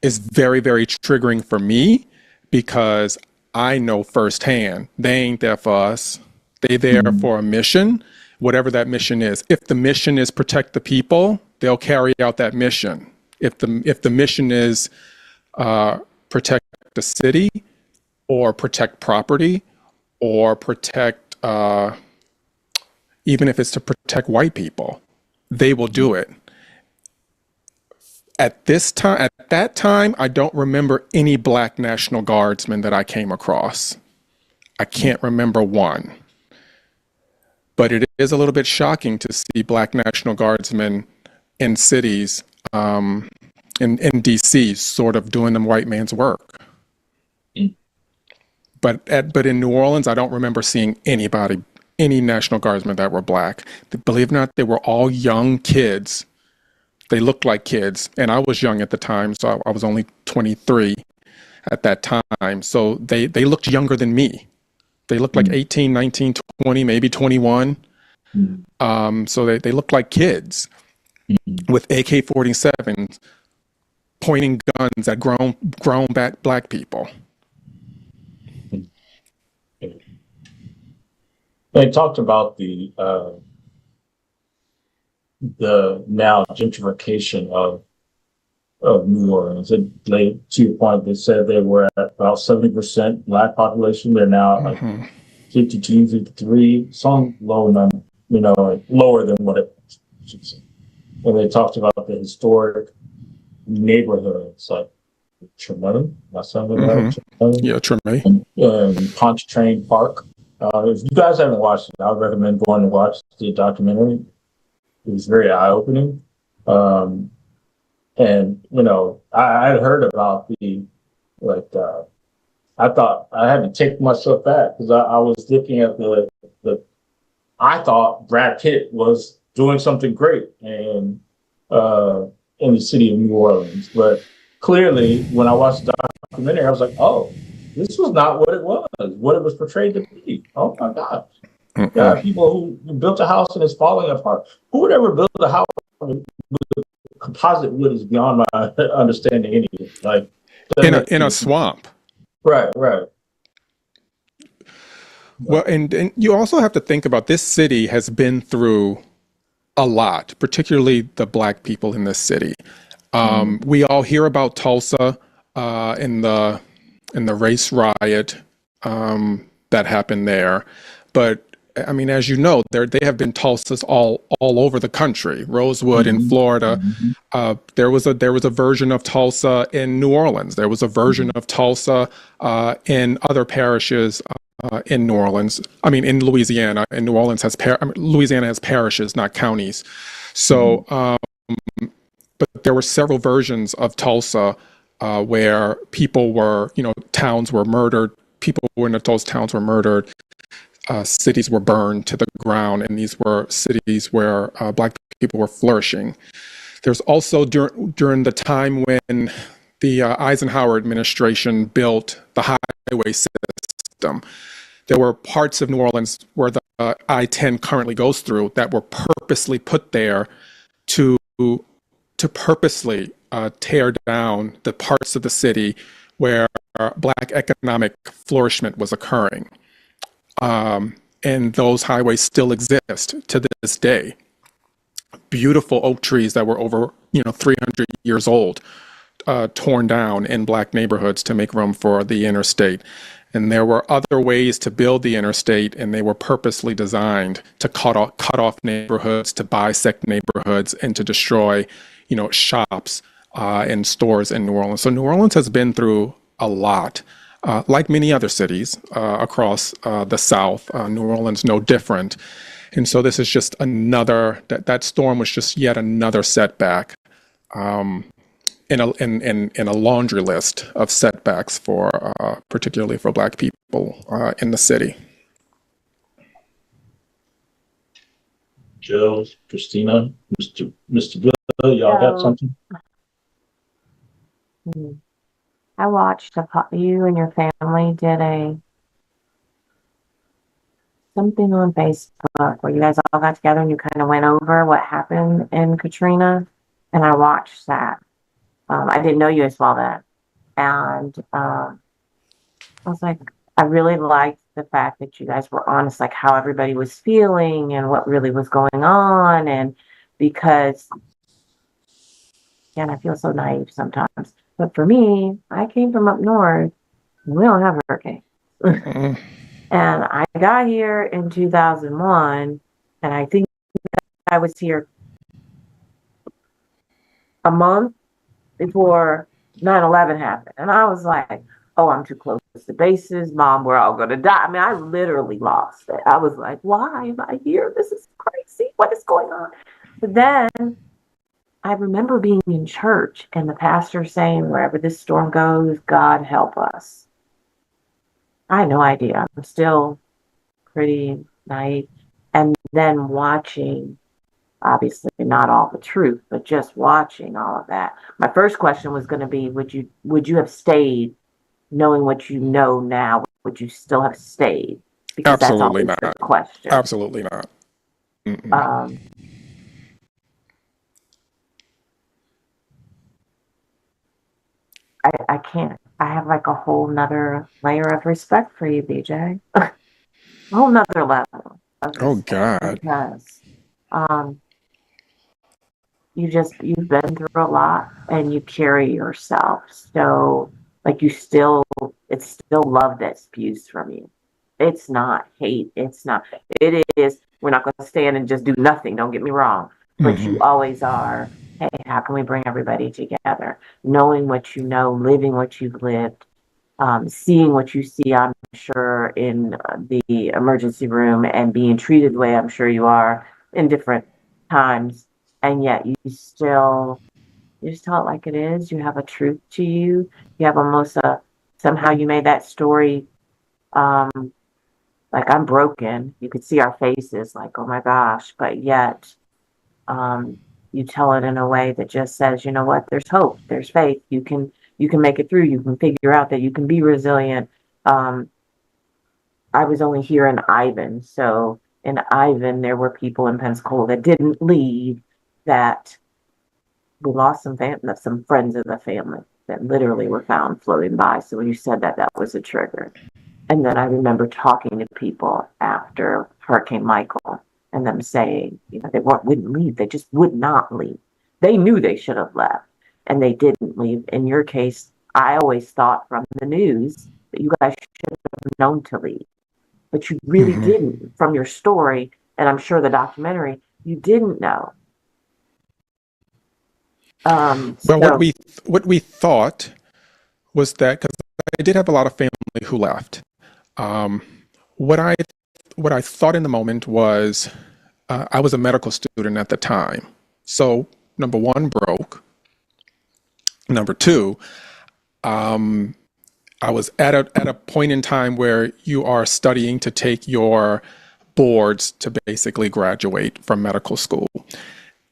is very, very triggering for me, because I know firsthand they ain't there for us. They there for a mission, whatever that mission is. If the mission is protect the people, they'll carry out that mission. If the mission is protect the city, or protect property, or protect even if it's to protect white people, they will do it. At that time, I don't remember any black National Guardsmen that I came across. I can't remember one. But it is a little bit shocking to see black National Guardsmen in cities, in DC, sort of doing the white man's work. But in New Orleans, I don't remember seeing any National Guardsmen that were black. Believe it or not, they were all young kids. They looked like kids, and I was young at the time, so I was only 23 at that time. So they looked younger than me. They looked like 18, 19, 20, maybe 21. So they looked like kids with AK-47s pointing guns at grown black people. They talked about the now gentrification of New Orleans. To your point, they said they were at about 70% black population. They're now like 52, 53, some low number, lower than what it was. And they talked about the historic neighborhoods like Tremont, Yeah, Tremont. Pontchartrain Park. If you guys haven't watched it, I would recommend going to watch the documentary. It was very eye-opening. And, I had heard about the I thought I had to take myself back because I was looking at the I thought Brad Pitt was doing something great in the city of New Orleans. But clearly, when I watched the documentary, I was like, oh, this was not what it was portrayed to be. Oh my gosh. Yeah, people who built a house and it's falling apart. Who would ever build a house with composite wood is beyond my understanding anyway. Like in a swamp. Right, right. Well, and you also have to think about this city has been through a lot, particularly the black people in this city. We all hear about Tulsa in the race riot that happened there, but I mean, as you know, they have been Tulsas all over the country. Rosewood in Florida. There was a version of Tulsa in New Orleans. There was a version of Tulsa in other parishes in New Orleans. I mean, in Louisiana. And New Orleans has Louisiana has parishes, not counties. So, but there were several versions of Tulsa where people were, towns were murdered. People in those towns were murdered. Cities were burned to the ground, and these were cities where black people were flourishing. There's also during the time when the Eisenhower administration built the highway system, there were parts of New Orleans where the I-10 currently goes through that were purposely put there to purposely tear down the parts of the city where black economic flourishment was occurring. And those highways still exist to this day. Beautiful oak trees that were over, 300 years old, torn down in black neighborhoods to make room for the interstate. And there were other ways to build the interstate, and they were purposely designed to cut off neighborhoods, to bisect neighborhoods, and to destroy, shops and stores in New Orleans. So New Orleans has been through a lot. Like many other cities across the South, New Orleans no different. And so this is just that storm was just yet another setback in a laundry list of setbacks particularly for black people in the city. Joe, Christina, Mr. Bill, y'all got something? I watched you and your family did something on Facebook where you guys all got together and you kind of went over what happened in Katrina, and I watched that. I didn't know you as well then, and I was like, I really liked the fact that you guys were honest, like how everybody was feeling and what really was going on, and because, again, I feel so naive sometimes. But for me, I came from up north. We don't have hurricanes. And I got here in 2001, and I think I was here a month before 9/11 happened. And I was like, oh, I'm too close to bases. Mom, we're all going to die. I mean, I literally lost it. I was like, why am I here? This is crazy. What is going on? But then I remember being in church and the pastor saying, wherever this storm goes, God help us. I had no idea. I'm still pretty naive. And then watching, obviously not all the truth, but just watching all of that. My first question was going to be, would you have stayed knowing what you know now? Would you still have stayed? Because Absolutely that's always not. the question. Absolutely not. I can't. I have like a whole nother layer of respect for you, BJ. A whole nother level of Oh respect. God. Because you've been through a lot and you carry yourself. So like it's still love that spews from you. It's not hate. It is, we're not going to stand and just do nothing. Don't get me wrong. But you always are, hey, how can we bring everybody together? Knowing what you know, living what you've lived, seeing what you see, I'm sure, in the emergency room and being treated the way I'm sure you are in different times. And yet you just tell it like it is. You have a truth to you. You have almost somehow you made that story, like I'm broken. You could see our faces like, oh my gosh, but yet, you tell it in a way that just says, you know what, there's hope, there's faith. You can make it through. You can figure out that you can be resilient. I was only here in Ivan. So in Ivan, there were people in Pensacola that didn't leave, that we lost some friends of the family that literally were found floating by. So when you said that, that was a trigger. And then I remember talking to people after Hurricane Michael and them saying, you know, wouldn't leave. They just would not leave. They knew they should have left and they didn't leave. In your case, I always thought from the news that you guys should have known to leave, but you really didn't from your story. And I'm sure the documentary, you didn't know. Well, So, what we thought was that, because I did have a lot of family who left. Um, what I what I thought in the moment was, I was a medical student at the time. So number one, broke. Number two, I was at a point in time where you are studying to take your boards to basically graduate from medical school.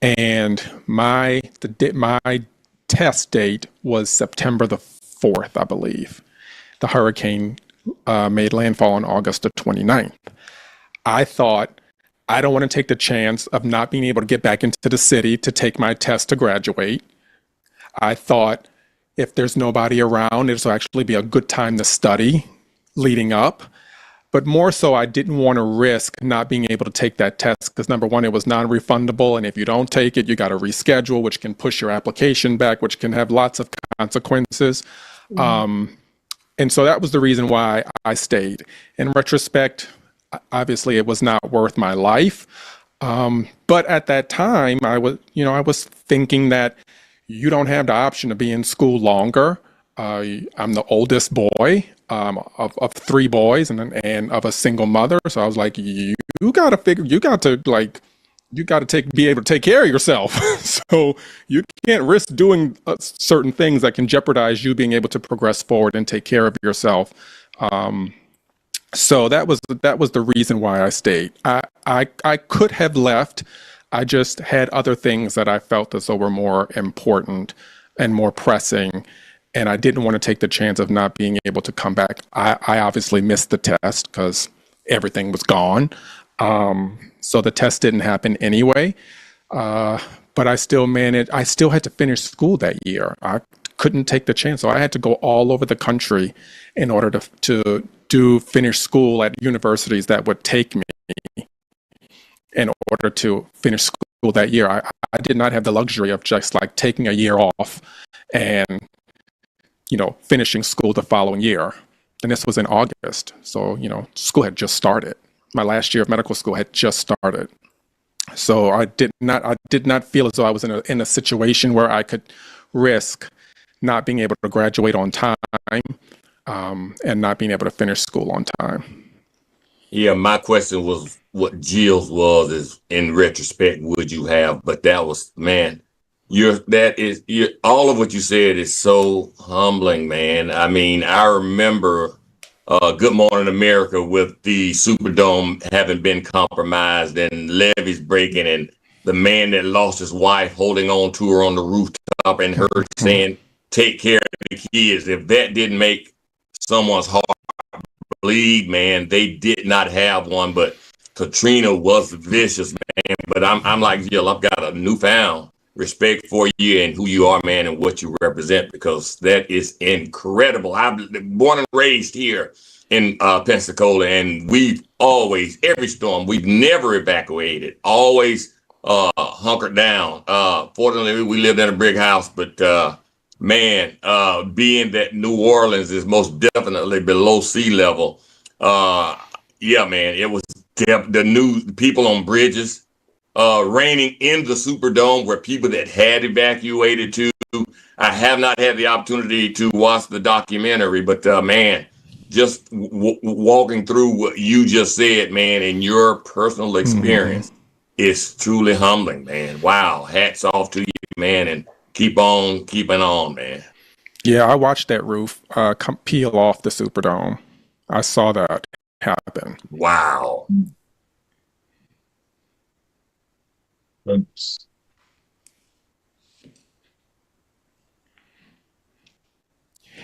And my test date was September the 4th, I believe. The hurricane made landfall on August the 29th. I thought, I don't want to take the chance of not being able to get back into the city to take my test to graduate. I thought, if there's nobody around, it'll actually be a good time to study leading up. But more so, I didn't want to risk not being able to take that test because, number one, it was non-refundable. And if you don't take it, you got to reschedule, which can push your application back, which can have lots of consequences. And so that was the reason why I stayed. In retrospect, obviously, it was not worth my life. But at that time, I was thinking that you don't have the option to be in school longer. I'm the oldest boy of three boys and of a single mother. So I was like, you got to be able to take care of yourself. So you can't risk doing certain things that can jeopardize you being able to progress forward and take care of yourself. So that was the reason why I stayed. I could have left. I just had other things that I felt as though were more important and more pressing, and I didn't want to take the chance of not being able to come back. I obviously missed the test because everything was gone. So the test didn't happen anyway. But I still managed. I still had to finish school that year. I couldn't take the chance, so I had to go all over the country in order to finish school at universities that would take me. In order to finish school that year, I did not have the luxury of just like taking a year off and, finishing school the following year. And this was in August. So, school had just started. My last year of medical school had just started. So I did not feel as though I was in a situation where I could risk not being able to graduate on time, and not being able to finish school on time. Yeah, my question was what Jill's was is in retrospect, would you have? But that was, man, all of what you said is so humbling, man. I mean, I remember Good Morning America with the Superdome having been compromised and levees breaking, and the man that lost his wife holding on to her on the rooftop and her saying, take care of the kids. If that didn't make someone's heart bleed, man, they did not have one. But Katrina was vicious, man. But I'm like Jill, I've got a newfound respect for you and who you are, man, and what you represent, because that is incredible. I'm born and raised here in Pensacola, and we've always, every storm, we've never evacuated, always hunkered down. Fortunately, we lived in a brick house, but man, being that New Orleans is most definitely below sea level, yeah, man, it was the new people on bridges, raining in the Superdome where people that had evacuated to. I have not had the opportunity to watch the documentary, but man, just walking through what you just said, man, and your personal experience is truly humbling, man. Wow, hats off to you, man, and keep on keeping on, man. Yeah, I watched that roof peel off the Superdome. I saw that happen. Wow. Oops.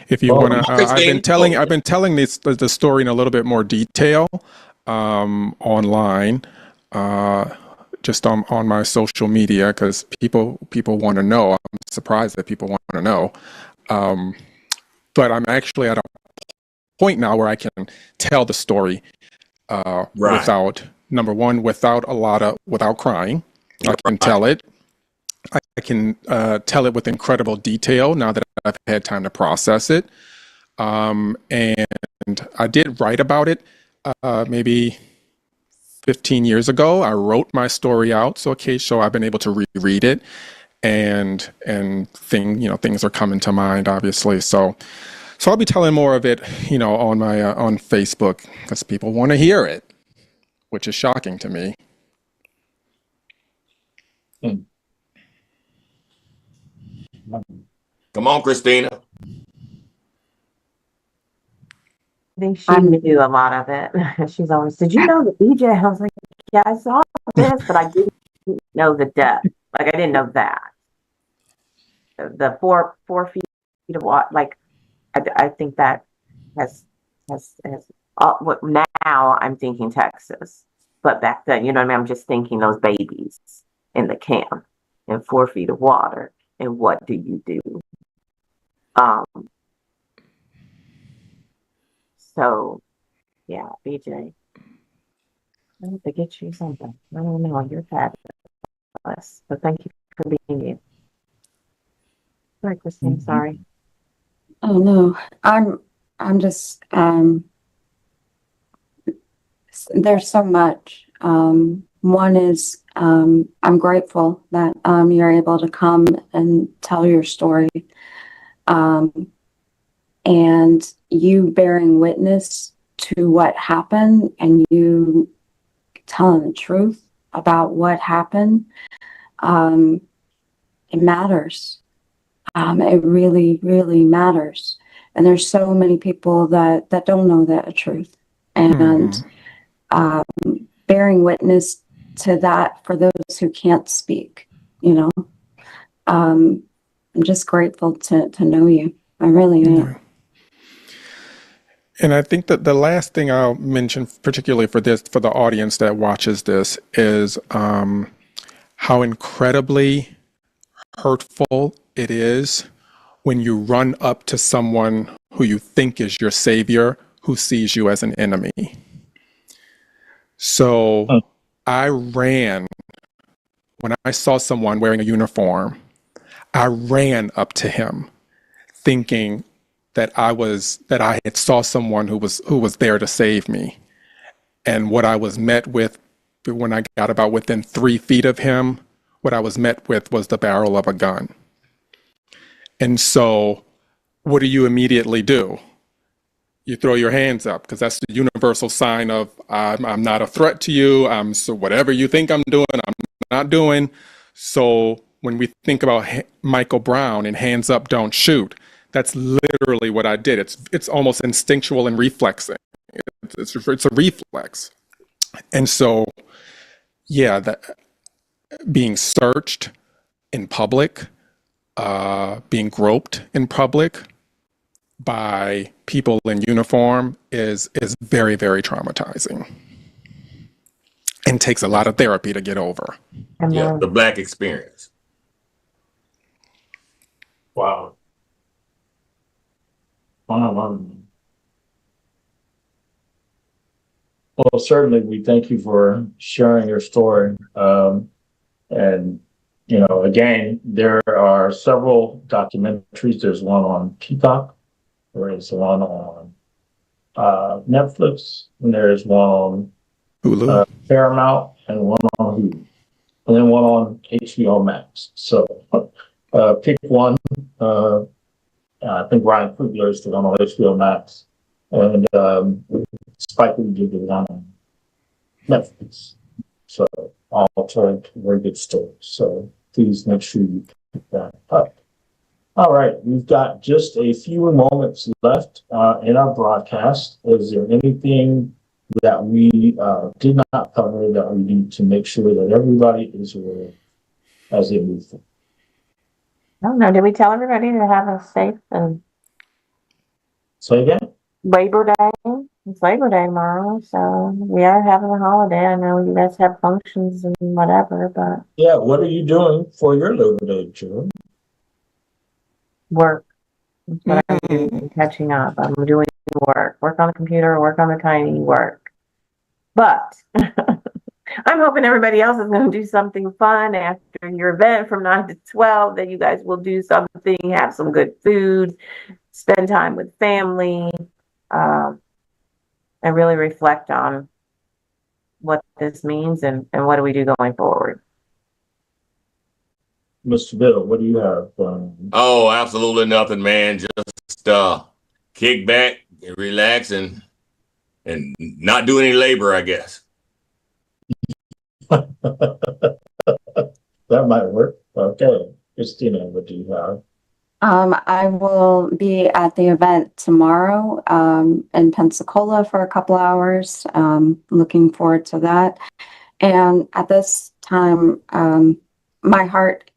If you Well, want to, Christine? I've been telling the story in a little bit more detail online, just on my social media because people want to know. I'm surprised that people want to know, but I'm actually at a point now where I can tell the story Right. without number one, without crying. I can tell it. I can tell it with incredible detail now that I've had time to process it. And I did write about it maybe 15 years ago. I wrote my story out, so I've been able to reread it, and things are coming to mind, obviously. So I'll be telling more of it, on my on Facebook because people want to hear it, which is shocking to me. Come on, Christina. I think she knew a lot of it. She's always, did you know the BJ? I was like, yeah, I saw this, but I didn't know the depth. Like I didn't know that. The 4 feet of water. Like I think that has what now I'm thinking Texas, but back then, you know what I mean? I'm just thinking those babies in the camp and 4 feet of water. And what do you do? So yeah, BJ, I have to get you something. I don't know. You're fabulous. But thank you for being you. Sorry, Christine. Sorry. Oh no, I'm just there's so much. One is I'm grateful that you're able to come and tell your story, and you bearing witness to what happened and you telling the truth about what happened. It matters. It really, really matters. And there's so many people that don't know that truth. And bearing witness to that for those who can't speak, I'm just grateful to know you. I really am. Yeah. And I think that the last thing I'll mention, particularly for the audience that watches this, is how incredibly hurtful it is when you run up to someone who you think is your savior who sees you as an enemy. So I ran when I saw someone wearing a uniform. I ran up to him thinking that I had saw someone who was there to save me. And what I was met with when I got about within 3 feet of him, what I was met with was the barrel of a gun. And so what do you immediately do? You throw your hands up because that's the universal sign of I'm not a threat to you. So whatever you think I'm doing, I'm not doing. So when we think about Michael Brown and hands up, don't shoot, that's literally what I did. It's almost instinctual and reflexing. It's a reflex. And so, yeah, that being searched in public, being groped in public by people in uniform is very, very traumatizing and takes a lot of therapy to get over. Yeah, the Black experience. Wow. Wow. Well, certainly we thank you for sharing your story. And, again, there are several documentaries. There's one on Peacock, there's one on Netflix, and there's one on Hulu. Paramount, and one on Hulu, and then one on HBO Max. So pick one. I think Ryan Coogler is the one on HBO Max, and Spike Lee did the one on Netflix. So all told, very good stories. So please make sure you pick that up. All right, we've got just a few moments left in our broadcast. Is there anything that we did not cover that we need to make sure that everybody is aware of as they move forward? I don't know. Did we tell everybody to have a safe and Say again? Labor Day? It's Labor Day tomorrow, so we are having a holiday. I know you guys have functions and whatever, but Yeah, what are you doing for your Labor Day, Joe? work. That's what I'm doing. I'm catching up. I'm doing work on the computer, work on the tiny work. But I'm hoping everybody else is going to do something fun after your event from 9 to 12, that you guys will do something, have some good food, spend time with family, and really reflect on what this means and what do we do going forward. Mr. Bill, what do you have? Oh, absolutely nothing, man. Just kick back, and relax, and not do any labor, I guess. That might work. Okay. Christina, what do you have? I will be at the event tomorrow in Pensacola for a couple hours. Looking forward to that. And at this time, my heart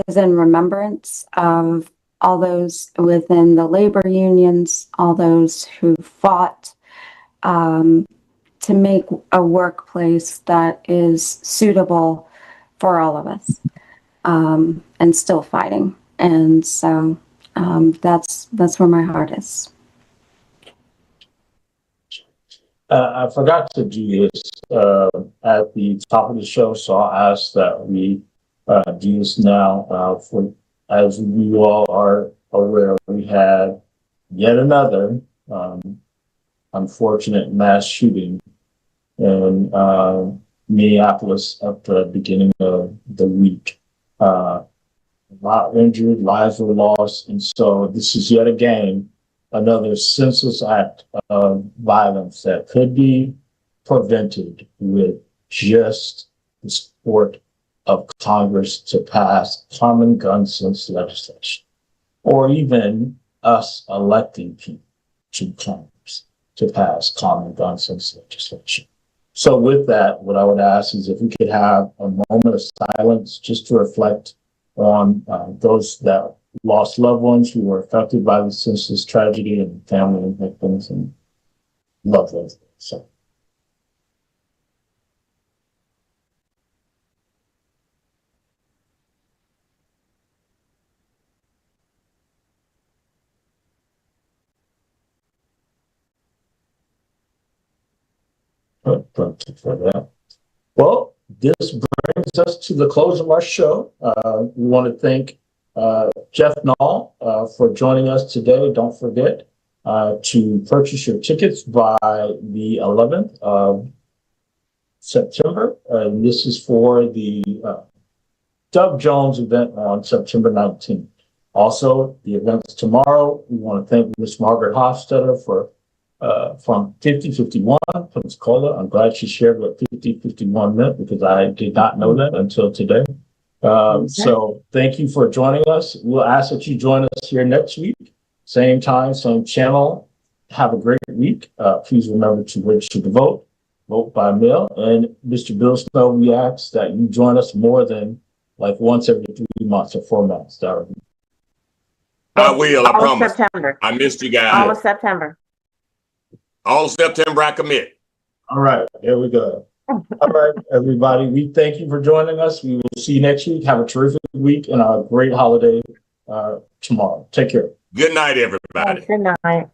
is in remembrance of all those within the labor unions, all those who fought to make a workplace that is suitable for all of us, and still fighting. And so that's where my heart is. I forgot to do this at the top of the show, so I'll ask that we do this now. For as you all are aware, we had yet another unfortunate mass shooting in Minneapolis at the beginning of the week. A lot injured, lives were lost, and so this is yet again another senseless act of violence that could be prevented with just the support of Congress to pass common gun sense legislation, or even us electing people to Congress to pass common gun sense legislation. So with that, what I would ask is if we could have a moment of silence just to reflect on those that lost loved ones who were affected by the senseless tragedy, and family and victims and loved ones. So. Thank you for that. Well, this brings us to the close of our show. We want to thank Jeff Nall for joining us today. Don't forget to purchase your tickets by the 11th of September. This is for the Doug Jones event on September 19th. Also, the events tomorrow, we want to thank Ms. Margaret Hofstetter for from 5051 Pensacola. I'm glad she shared what 5051 meant, because I did not know that until today. So thank you for joining us. We'll ask that you join us here next week, same time, same channel. Have a great week. Please remember to register to vote by mail. And Mr. Bill Snow, we ask that you join us more than like once every 3 months or 4 months. I will, I promise. September. I missed you guys. All of September. All of September, I commit. All right, there we go. All right, everybody. We thank you for joining us. We will see you next week. Have a terrific week and a great holiday tomorrow. Take care. Good night, everybody. Good night.